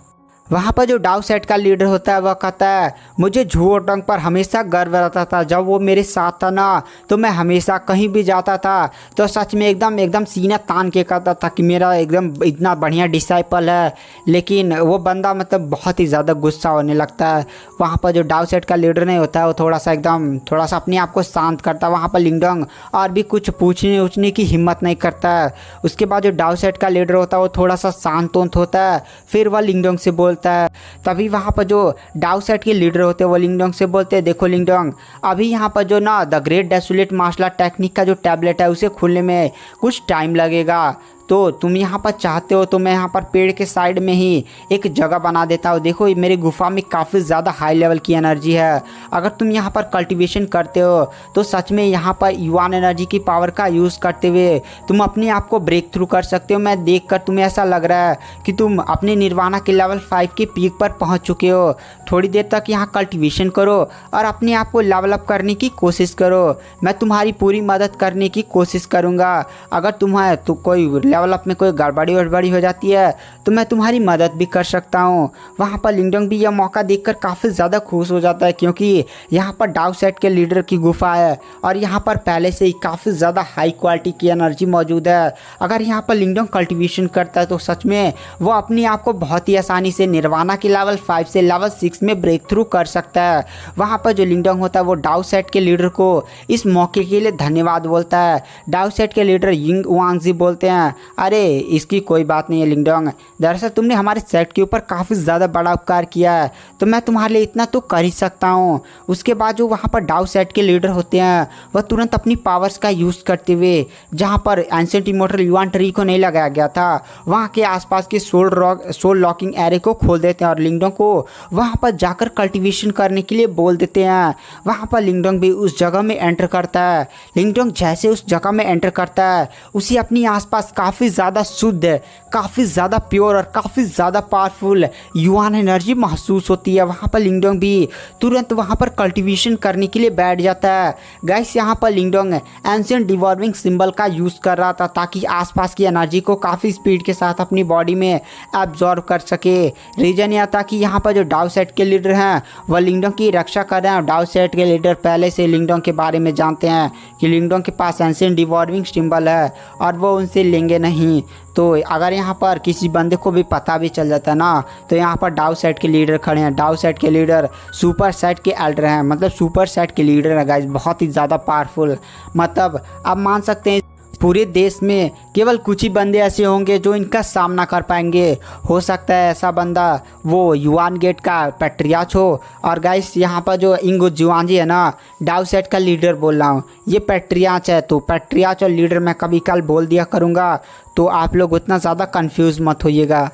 वहाँ पर जो डाउ सेट का लीडर होता है वह कहता है मुझे झूटोंग पर हमेशा गर्व रहता था, जब वो मेरे साथ था ना तो मैं हमेशा कहीं भी जाता था तो सच में एकदम सीना तान के कहता था कि मेरा एकदम इतना बढ़िया डिसाइपल है। लेकिन वो बंदा मतलब बहुत ही ज़्यादा गुस्सा होने लगता है। वहाँ पर जो डाउ सेट का लीडर नहीं होता है वो थोड़ा सा अपने आप को शांत करता है। वहाँ पर लिंगडोंग और भी कुछ पूछने उछने की हिम्मत नहीं करता है। उसके बाद जो डाउ सेट का लीडर होता है वो थोड़ा सा शांत होता है, फिर वह लिंगडोंग से बोलता है। तभी वहाँ पर जो डाउ सेट के लीडर होते हैं वो लिंगडोंग से बोलते हैं देखो लिंगडोंग, अभी यहाँ पर जो ना the great desolate martial art technique का जो टैबलेट है उसे खुलने में कुछ टाइम लगेगा, तो तुम यहाँ पर चाहते हो तो मैं यहाँ पर पेड़ के साइड में ही एक जगह बना देता हूँ। देखो मेरी गुफा में काफ़ी ज़्यादा हाई लेवल की एनर्जी है, अगर तुम यहाँ पर कल्टीवेशन करते हो तो सच में यहाँ पर युआन एनर्जी की पावर का यूज़ करते हुए तुम अपने आप को ब्रेक थ्रू कर सकते हो। मैं देखकर तुम्हें ऐसा लग रहा है कि तुम अपने निर्वाणा के लेवल 5 के पीक पर पहुँच चुके हो। थोड़ी देर तक यहाँ कल्टीवेशन करो और अपने आप को लेवल अप करने की कोशिश करो, मैं तुम्हारी पूरी मदद करने की कोशिश करूँगा। अगर तुम्हें तो कोई लेवल अप में कोई गड़बड़ी हो जाती है तो मैं तुम्हारी मदद भी कर सकता हूँ। वहाँ पर लिंगडोंग भी यह मौका देखकर काफ़ी ज़्यादा खुश हो जाता है क्योंकि यहाँ पर डाउ सेट के लीडर की गुफा है और यहाँ पर पहले से ही काफ़ी ज़्यादा हाई क्वालिटी की एनर्जी मौजूद है। अगर यहाँ पर लिंगडोंग कल्टीवेशन करता है तो सच में वो अपने आप को बहुत ही आसानी से निर्वाणा के लेवल 5 से लेवल 6 में ब्रेक थ्रू कर सकता है। वहाँ पर जो लिंगडोंग होता है वो डाउ सेट के लीडर को इस मौके के लिए धन्यवाद बोलता है। डाउ सेट के लीडर यिंग वांगजी बोलते हैं अरे इसकी कोई बात नहीं है लिंगडोंग, दरअसल तुमने हमारे सेट के ऊपर काफ़ी ज़्यादा बड़ा उपकार किया है तो मैं तुम्हारे लिए इतना तो कर ही सकता हूँ। उसके बाद जो वहाँ पर डाउ सेट के लीडर होते हैं वह तुरंत अपनी पावर्स का यूज़ करते हुए जहाँ पर एंशिएंट इमॉर्टल युआन ट्री को नहीं लगाया गया था वहाँ के आसपास के सोल लॉकिंग एरे को खोल देते हैं और लिंगडोंग को वहाँ पर जाकर कल्टीवेशन करने के लिए बोल देते हैं। वहाँ पर लिंगडोंग भी उस जगह में एंटर करता है। लिंगडोंग जैसे उस जगह में एंटर करता है उसे अपनी आसपास काफ़ी ज़्यादा शुद्ध, काफ़ी ज़्यादा प्योर और काफ़ी ज़्यादा पावरफुल युआन एनर्जी महसूस होती है। वहाँ पर लिंगडोंग भी तुरंत वहाँ पर कल्टीवेशन करने के लिए बैठ जाता है। गाइस यहाँ पर लिंगडोंग एंशिएंट डिवॉल्विंग सिंबल का यूज़ कर रहा था ताकि आसपास की एनर्जी को काफ़ी स्पीड के साथ अपनी बॉडी में एब्जॉर्ब कर सके। रीज़न यह था कि यहाँ पर जो डाउ सेट के लीडर हैं वह लिंगडोंग की रक्षा कर रहे हैं। डाउ सेट के लीडर पहले से लिंगडोंग के बारे में जानते हैं कि लिंगडोंग के पास एंशिएंट डिवॉल्विंग सिंबल है और वो उनसे लेंगे नहीं। तो अगर यहाँ पर किसी बंदे को भी पता भी चल जाता है ना तो यहाँ पर डाउ सेट के लीडर खड़े हैं। डाउ सेट के लीडर सुपर सेट के एल्डर हैं, मतलब सुपर सेट के लीडर है गाइस, बहुत ही ज़्यादा पावरफुल। मतलब आप मान सकते हैं पूरे देश में केवल कुछ ही बंदे ऐसे होंगे जो इनका सामना कर पाएंगे। हो सकता है ऐसा बंदा वो युआन गेट का पैट्रियाच हो। और गाइस यहाँ पर जो इंगो जुआनजी है ना, डाउ सेट का लीडर बोल रहा हूँ, ये पैट्रियाच है। तो पैट्रियाच और लीडर मैं कभी कल बोल दिया करूँगा, तो आप लोग उतना ज़्यादा कंफ्यूज मत होइएगा।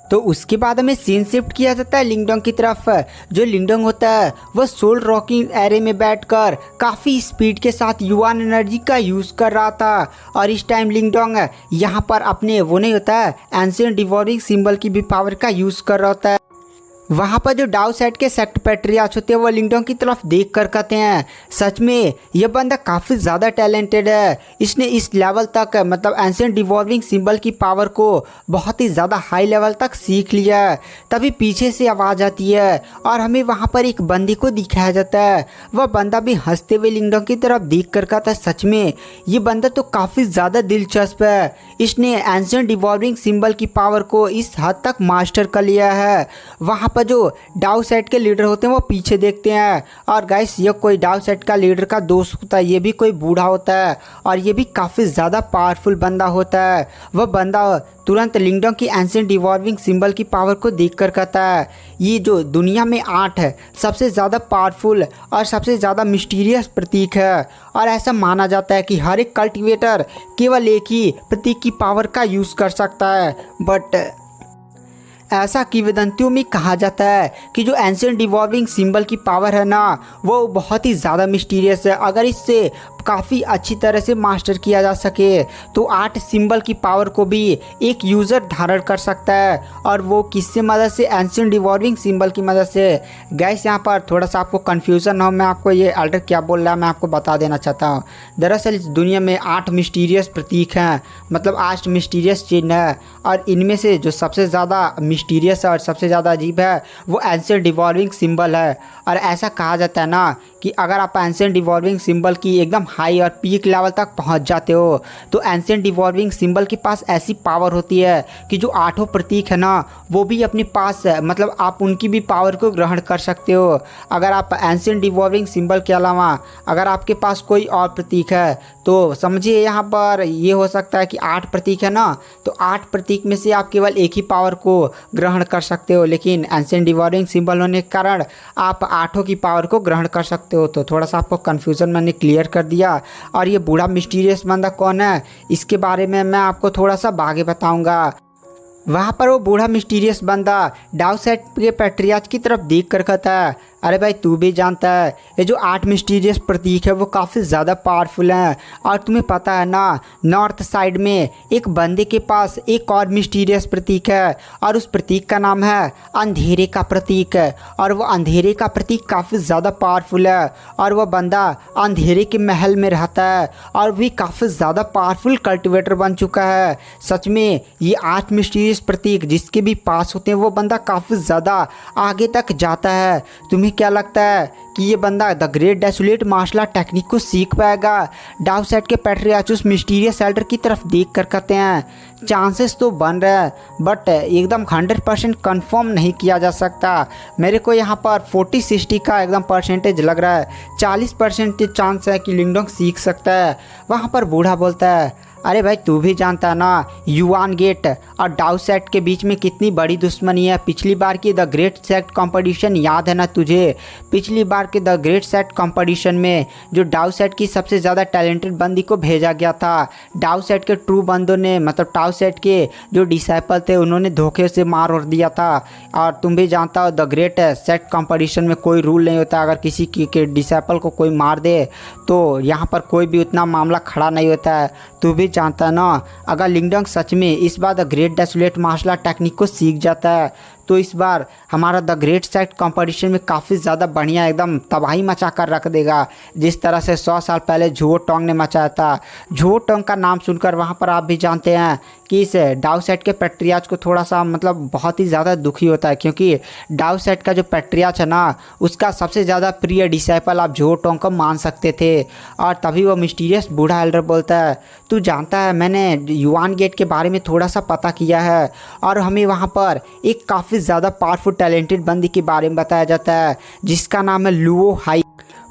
तो उसके बाद हमें सीन शिफ्ट किया जाता है लिंगडोंग की तरफ। जो लिंगडोंग होता है वह सोल रॉकिंग एरे में बैठकर काफ़ी स्पीड के साथ युआन एनर्जी का यूज़ कर रहा था। और इस टाइम लिंगडोंग यहाँ पर अपने वो नहीं होता है एंशिएंट डिवोरिंग सिंबल की भी पावर का यूज़ कर रहा होता है। वहाँ पर जो डाउ सेट के सेक्ट पैट्रियाच होते हैं वो लिंगडोंग की तरफ देख कर कहते हैं, सच में यह बंदा काफ़ी ज़्यादा टैलेंटेड है। इसने इस लेवल तक मतलब एंशिएंट डिवॉल्विंग सिंबल की पावर को बहुत ही ज़्यादा हाई लेवल तक सीख लिया है। तभी पीछे से आवाज़ आती है और हमें वहाँ पर एक बंदे को दिखाया जाता है। वह बंदा भी हंसते हुए लिंगडोंग की तरफ देख कर कहता है, सच में ये बंदा तो काफ़ी ज़्यादा दिलचस्प है। इसने एंशिएंट डिवॉल्विंग सिंबल की पावर को इस हद तक मास्टर कर लिया है। वहाँ पर जो डाउ सेट के लीडर होते हैं वो पीछे देखते हैं। और गाइस ये कोई डाउ सेट का लीडर का दोस्त होता है, ये भी कोई बूढ़ा होता है और ये भी काफ़ी ज़्यादा पावरफुल बंदा होता है। वह बंदा तुरंत लिंगडोंग की एंशिएंट डिवॉल्विंग सिंबल की पावर को देखकर कहता है, ये जो दुनिया में 8 है सबसे ज़्यादा पावरफुल और सबसे ज़्यादा मिस्टीरियस प्रतीक है। और ऐसा माना जाता है कि हर एक कल्टिवेटर केवल एक ही प्रतीक की पावर का यूज़ कर सकता है। बट ऐसा किंवदंतियों में कहा जाता है कि जो एंशिएंट डिवॉल्विंग सिंबल की पावर है ना, वो बहुत ही ज़्यादा मिस्टीरियस है। अगर इससे काफ़ी अच्छी तरह से मास्टर किया जा सके तो 8 सिंबल की पावर को भी एक यूज़र धारण कर सकता है। और वो किससे मदद से? एंशिएंट डिवॉल्विंग सिंबल की मदद से। गैस यहाँ पर थोड़ा सा आपको कन्फ्यूज़न हो, मैं आपको ये एल्डर क्या बोल रहा है मैं आपको बता देना चाहता हूँ। दरअसल इस दुनिया में 8 मिस्टीरियस प्रतीक हैं, मतलब 8 मिस्टीरियस चिन्ह है। और इनमें से जो सबसे ज़्यादा मिस्टीरियस है और सबसे ज़्यादा अजीब है वो एंशिएंट डिवॉल्विंग सिंबल है। और ऐसा कहा जाता है ना कि अगर आप एंशिएंट डिवॉल्विंग सिंबल की एकदम हाई और पीक लेवल तक पहुंच जाते हो तो एंशिएंट डिवॉल्विंग सिंबल के पास ऐसी पावर होती है कि जो 8 प्रतीक है ना वो भी अपने पास मतलब आप उनकी भी पावर को ग्रहण कर सकते हो। अगर आप एंशिएंट डिवॉल्विंग सिंबल के अलावा अगर आपके पास कोई और प्रतीक है तो समझिए यहाँ पर ये हो सकता है कि 8 प्रतीक है ना, तो 8 प्रतीक में से आप केवल एक ही पावर को ग्रहण कर सकते हो। लेकिन एंशिएंट डिवॉल्विंग सिंबल होने के कारण आप 8 की पावर को ग्रहण कर सकते हो। तो थोड़ा सा आपको कन्फ्यूज़न मैंने क्लियर कर दिया। और ये बूढ़ा मिस्टीरियस बंदा कौन है इसके बारे में मैं आपको थोड़ा सा आगे बताऊंगा। वहाँ पर वो बूढ़ा मिस्टीरियस बंदा डाउ सेट के पैट्रियाच की तरफ देख कर कहता है, अरे भाई तू भी जानता है ये जो 8 मिस्टीरियस प्रतीक है वो काफ़ी ज़्यादा पावरफुल हैं। और तुम्हें पता है ना नॉर्थ साइड में एक बंदे के पास एक और मिस्टीरियस प्रतीक है और उस प्रतीक का नाम है अंधेरे का प्रतीक। और वो अंधेरे का प्रतीक काफ़ी ज़्यादा पावरफुल है और वह बंदा अंधेरे के महल में रहता है और भी काफ़ी ज़्यादा पावरफुल कल्टिवेटर बन चुका है। सच में ये 8 मिस्टीरियस प्रतीक जिसके भी पास होते हैं वो बंदा काफ़ी ज़्यादा आगे तक जाता है। तुम्हें क्या लगता है कि ये बंदा the great desolate martial art technique को सीख पाएगा? डाउ सेट के पैट्रियाच उस मिस्टीरियस एल्डर की तरफ देख कर कहते हैं, चांसेस तो बन रहा है बट एकदम 100% कंफर्म नहीं किया जा सकता। मेरे को यहाँ पर 40-60 का एकदम परसेंटेज लग रहा है। 40% चांस है कि लिंगडोंग सीख सकता है। वहाँ पर बूढ़ा बोलता है, अरे भाई तू भी जानता है ना युआन गेट और डाउ सेट के बीच में कितनी बड़ी दुश्मनी है। पिछली बार की द ग्रेट सेट कंपटीशन याद है ना तुझे? पिछली बार के द ग्रेट सेट कंपटीशन में जो डाउ सेट की सबसे ज़्यादा टैलेंटेड बंदी को भेजा गया था, डाउ सेट के ट्रू बंदों ने मतलब डाउ सेट के जो डिसाइपल थे उन्होंने धोखे से मार और दिया था। और तुम भी जानता हो द ग्रेट सेट कंपटीशन में कोई रूल नहीं होता, अगर किसी के डिसाइपल को कोई मार दे तो यहाँ पर कोई भी उतना मामला खड़ा नहीं होता है। तू भी जानता है ना अगर लिंगडोंग सच में इस बार the great desolate martial art technique को सीख जाता है तो इस बार हमारा द ग्रेट सेट कंपटीशन में काफ़ी ज़्यादा बढ़िया एकदम तबाही मचा कर रख देगा, जिस तरह से 100 साल पहले झुओ टोंग ने मचाया था। झुओ टोंग का नाम सुनकर वहाँ पर आप भी जानते हैं कि इस डाउ सेट के पैट्रियाच को थोड़ा सा मतलब बहुत ही ज़्यादा दुखी होता है, क्योंकि डाउ सेट का जो पैट्रियाच है ना उसका सबसे ज़्यादा प्रिय डिसाइपल आप झुओ टोंग को मान सकते थे। और तभी वो मिस्टीरियस बूढ़ा एल्डर बोलता है, तू जानता है मैंने युआन गेट के बारे में थोड़ा सा पता किया है और हमें वहाँ पर एक काफ़ी ज़्यादा पावरफुल टैलेंटेड बंदी के बारे में बताया जाता है जिसका नाम है लुओ हाई।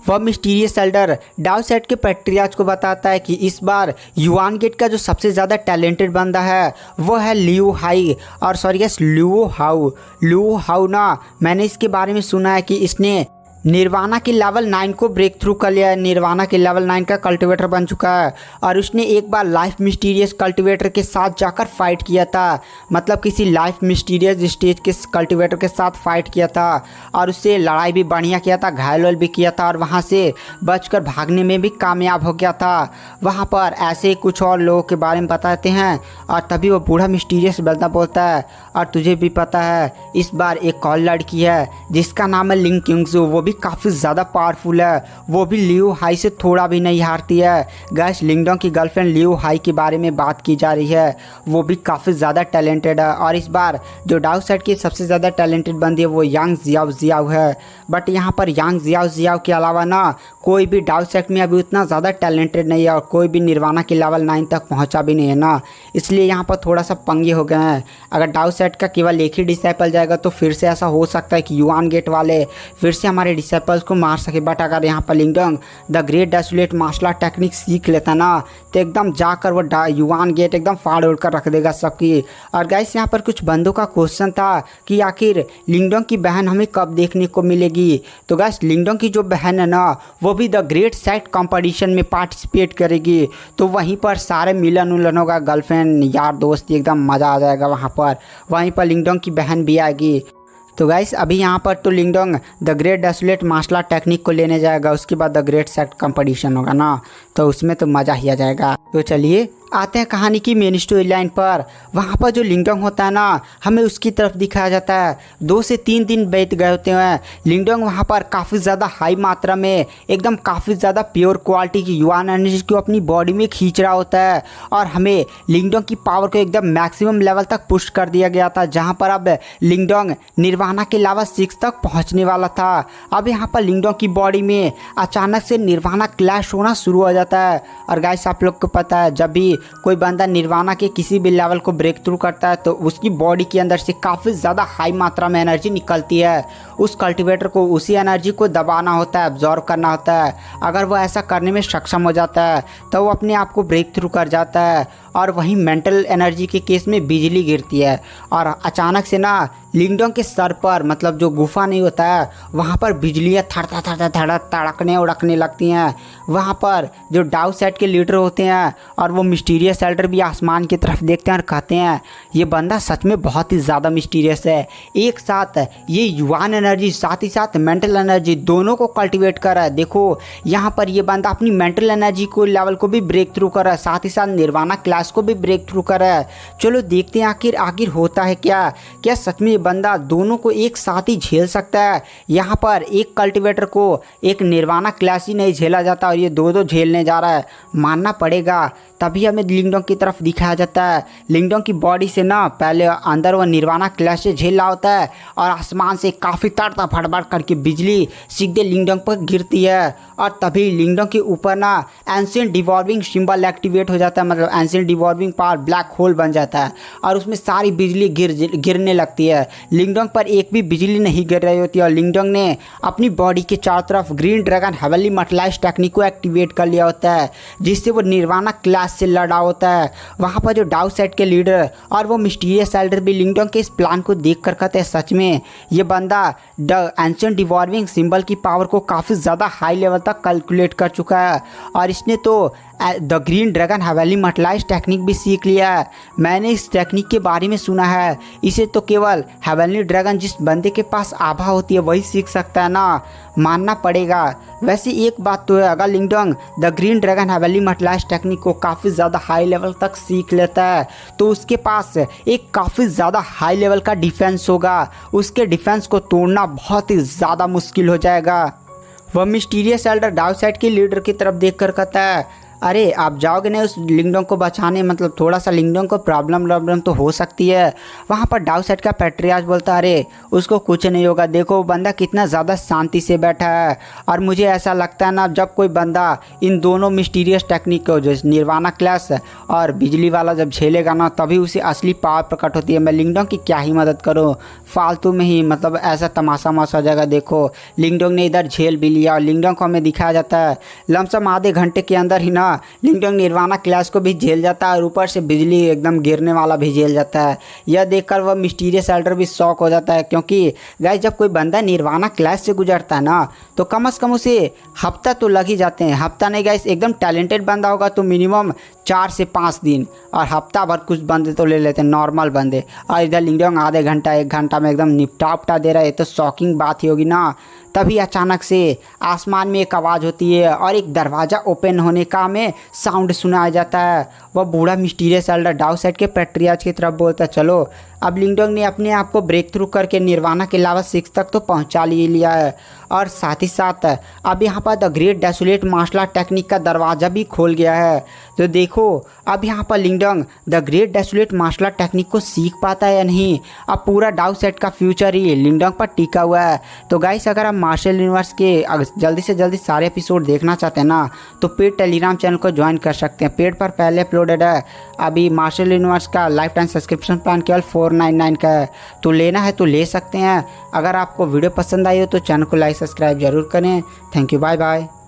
वह मिस्टीरियस एल्डर डाउ सेट के पैट्रियार्च को बताता है कि इस बार युआन गेट का जो सबसे ज़्यादा टैलेंटेड बंदा है वो है लियो हाई और sorry yes Leo how. Leo how ना, मैंने इसके बारे में सुना है कि इसने निर्वाणा के लेवल 9 को ब्रेक थ्रू कर लिया है। निर्वाणा के लेवल 9 का कल्टिवेटर बन चुका है और उसने एक बार लाइफ मिस्टीरियस कल्टिवेटर के साथ जाकर फाइट किया था, मतलब किसी लाइफ मिस्टीरियस स्टेज के कल्टिवेटर के साथ फाइट किया था और उससे लड़ाई भी बढ़िया किया था, घायल भी किया था और वहाँ से बचकर भागने में भी कामयाब हो गया था। वहाँ पर ऐसे कुछ और लोगों के बारे में बताते हैं और तभी वो बूढ़ा मिस्टीरियस बंदा बोलता है और तुझे भी पता है इस बार एक और लड़की है जिसका नाम है लिंग क्यूंगजू, वो भी काफ़ी ज़्यादा पावरफुल है, वो भी लियो हाई से थोड़ा भी नहीं हारती है। गाइस लिंगडोंग की गर्लफ्रेंड लियो हाई के बारे में बात की जा रही है, वो भी काफ़ी ज़्यादा टैलेंटेड है और इस बार जो डाउ सेट की सबसे ज़्यादा टैलेंटेड बंदी है वो यांग जियाओ जियाओ है। बट यहाँ पर यांग जियाओ जियाओ के अलावा ना कोई भी डाउ सेट में अभी उतना ज़्यादा टैलेंटेड नहीं है और कोई भी निर्वाणा के लेवल 9 तक पहुँचा भी नहीं है ना, इसलिए यहाँ पर थोड़ा सा पंगे हो गए हैं। अगर डाउ सेट का केवल एक ही डिसाइपल जाएगा तो फिर से ऐसा हो सकता है कि युआन गेट वाले फिर से हमारे डिसाइपल्स को मार सके। बट अगर यहाँ पर Lingdong the great desolate martial art technique सीख लेता ना तो एकदम जाकर वो युआन गेट एकदम फाड़ उड़ कर रख देगा सबकी। और गाइस यहाँ पर कुछ बंदों का क्वेश्चन था कि आखिर लिंगडोंग की बहन हमें कब देखने को मिलेगी। तो गाइस लिंगडोंग की जो बहन है ना वो भी द ग्रेट सेट कंपटीशन में पार्टिसिपेट करेगी, तो वहीं पर सारे मिलन उलन होगा, गर्लफ्रेंड यार दोस्ती एकदम मज़ा आ जाएगा वहाँ पर। वहीं पर लिंगडोंग की बहन भी आएगी। तो गाइस अभी यहाँ पर तो Lingdong the great desolate martial art technique को लेने जाएगा, उसके बाद द ग्रेट सेट कंपटीशन होगा ना, तो उसमें तो मज़ा ही आ जाएगा। तो चलिए आते हैं कहानी की मेन स्टोरी लाइन पर। वहाँ पर जो लिंगडोंग होता है ना हमें उसकी तरफ दिखाया जाता है। 2 से 3 दिन बीत गए होते हैं। लिंगडोंग वहाँ पर काफ़ी ज़्यादा हाई मात्रा में एकदम काफ़ी ज़्यादा प्योर क्वालिटी की युआन एनर्जी को अपनी बॉडी में खींच रहा होता है और हमें लिंगडोंग की पावर को एकदम मैक्सिमम लेवल तक पुश कर दिया गया था, जहाँ पर अब लिंगडोंग निर्वाणा के लेवल 6 तक पहुँचने वाला था। अब यहाँ पर लिंगडोंग की बॉडी में अचानक से निर्वाणा क्लैश होना शुरू हो जाता है। और गाइस आप लोग को पता है जब भी कोई बंदा निर्वाणा के किसी भी लेवल को ब्रेक थ्रू करता है तो उसकी बॉडी के अंदर से काफ़ी ज़्यादा हाई मात्रा में एनर्जी निकलती है। उस कल्टिवेटर को उसी एनर्जी को दबाना होता है, एब्जॉर्व करना होता है। अगर वो ऐसा करने में सक्षम हो जाता है तो वो अपने आप को ब्रेक थ्रू कर जाता है। और वहीं मेंटल एनर्जी के केस में बिजली गिरती है और अचानक से ना लिंगडोंग के सर पर, मतलब जो गुफा नहीं होता है वहाँ पर बिजलियाँ तड़कने उड़कने लगती हैं। वहाँ पर जो डाउ सेट के लीडर होते हैं और वो मिस्टीरियस एल्डर भी आसमान की तरफ देखते हैं और कहते हैं ये बंदा सच में बहुत ही ज़्यादा मिस्टीरियस है। एक साथ ये युआन एनर्जी साथ ही साथ मेंटल एनर्जी दोनों को कल्टिवेट कर रहा है। देखो यहाँ पर ये बंदा अपनी मेंटल एनर्जी को लेवल को भी ब्रेक थ्रू कर रहा है, साथ ही साथ निर्वाणा क्लास को भी ब्रेक थ्रू कर रहा है। चलो देखते हैं आखिर होता है क्या सच में बंदा दोनों को एक साथ ही झेल सकता है। यहाँ पर एक कल्टिवेटर को एक निर्वाणा क्लास ही नहीं झेला जाता और ये दो झेलने जा रहा है, मानना पड़ेगा। तभी हमें लिंगडोंग की तरफ दिखाया जाता है। लिंगडोंग की बॉडी से ना पहले अंदर वो निर्वाणा क्लैश से झेल रहा होता है और आसमान से काफ़ी तड़ता फड़बड़ करके बिजली सीधे लिंगडोंग पर गिरती है और तभी लिंगडोंग के ऊपर ना एंशिएंट डिवॉल्विंग सिंबल एक्टिवेट हो जाता है, मतलब एंशिएंट डिवॉल्विंग पावर ब्लैक होल बन जाता है और उसमें सारी बिजली गिरने लगती है। लिंगडोंग पर एक भी बिजली नहीं गिर रही होती और लिंगडोंग ने अपनी बॉडी के चारों तरफ green dragon heavenly mortalize technique को एक्टिवेट कर लिया होता है, जिससे वो निर्वाणा क्लास से लड़ा होता है। वहाँ पर जो डाउ सेट के लीडर और वो मिस्टीरियस एल्डर भी लिंगडोंग के इस प्लान को देख कर कहते हैं सच में ये बंदा द एंशिएंट डिवॉल्विंग सिंबल की पावर को काफ़ी ज़्यादा हाई लेवल तक कैलकुलेट कर चुका है और इसने तो the green dragon heavenly mortalize technique भी सीख लिया है। मैंने इस टेक्निक के बारे में सुना है, इसे तो केवल हेवनली ड्रैगन जिस बंदे के पास आभा होती है वही सीख सकता है ना, मानना पड़ेगा। वैसे एक बात तो है, अगर Lingdong the green dragon heavenly mortalize technique को काफ़ी ज़्यादा हाई लेवल तक सीख लेता है तो उसके पास एक काफ़ी ज़्यादा हाई लेवल का डिफेंस होगा। उसके डिफेंस को तोड़ना बहुत ही ज़्यादा मुश्किल हो जाएगा। वह मिस्टीरियस एल्डर डाउ सेट के लीडर की तरफ देख कर कहता है अरे आप जाओगे नहीं उस लिंगडोंग को बचाने, मतलब थोड़ा सा लिंगडोंग को प्रॉब्लम तो हो सकती है। वहाँ पर डाउ साइड का पैट्रियार्च बोलता है अरे उसको कुछ नहीं होगा, देखो वो बंदा कितना ज़्यादा शांति से बैठा है। और मुझे ऐसा लगता है ना, जब कोई बंदा इन दोनों मिस्टीरियस टेक्निक को, जैसे निर्वाणा क्लैश और बिजली वाला जब झेलेगा ना, तभी उसे असली पावर प्रकट होती है। मैं लिंगडोंग की क्या ही मदद करूँ, फालतू में ही मतलब ऐसा तमाशा वमाशा हो जाएगा। देखो लिंगडोंग ने इधर झेल भी लिया और लिंगडोंग को हमें दिखाया जाता है लमसम आधे घंटे के अंदर ही ना लिंगडोंग निर्वाणा क्लैश को भी झेल जाता है और ऊपर से बिजली एकदम गिरने वाला भी झेल जाता है। यह देखकर वह मिस्टीरियस एल्डर भी शॉक हो जाता है, क्योंकि गाइस जब कोई बंदा निर्वाणा क्लैश से गुजरता है ना, तो कम से कम उसे हफ्ता तो लग ही जाते हैं। हफ्ता नहीं गाइस, एकदम टैलेंटेड बंदा होगा तो मिनिमम 4 से 5 दिन, और हफ्ता भर कुछ बंदे तो ले लेते हैं नॉर्मल बंदे। और इधर लिंगडोंग आधे घंटा 1 घंटा में एकदम निपटा उपटा दे रहा है, ये तो शॉकिंग बात ही होगी ना। तभी अचानक से आसमान में एक आवाज़ होती है और एक दरवाज़ा ओपन होने का हमें साउंड सुनाया जाता है। वह बूढ़ा मिस्टीरियस एल्डर डाउ साइड के पैट्रियार्च की तरफ बोलता है चलो अब लिंगडोंग ने अपने आप को ब्रेक थ्रू करके निर्वाणा के लावा 6 तक तो पहुंचा लिया है, और साथ ही साथ अब यहाँ पर the great desolate martial art technique का दरवाज़ा भी खोल गया है। तो देखो अब यहाँ पर Lingdong the great desolate martial art technique को सीख पाता है या नहीं। अब पूरा डाउ साइड का फ्यूचर ही लिंगडोंग पर टिका हुआ है। तो गाइस अगर आप मार्शल यूनिवर्स के जल्दी से जल्दी सारे एपिसोड देखना चाहते हैं ना, तो पेड टेलीग्राम चैनल को ज्वाइन कर सकते हैं। पेड पर पहले अपलोडेड है अभी मार्शल यूनिवर्स का लाइफ टाइम सब्सक्रिप्शन प्लान केवल 499 का है, तो लेना है तो ले सकते हैं। अगर आपको वीडियो पसंद आई हो तो चैनल को लाइक सब्सक्राइब जरूर करें। Thank you, bye bye.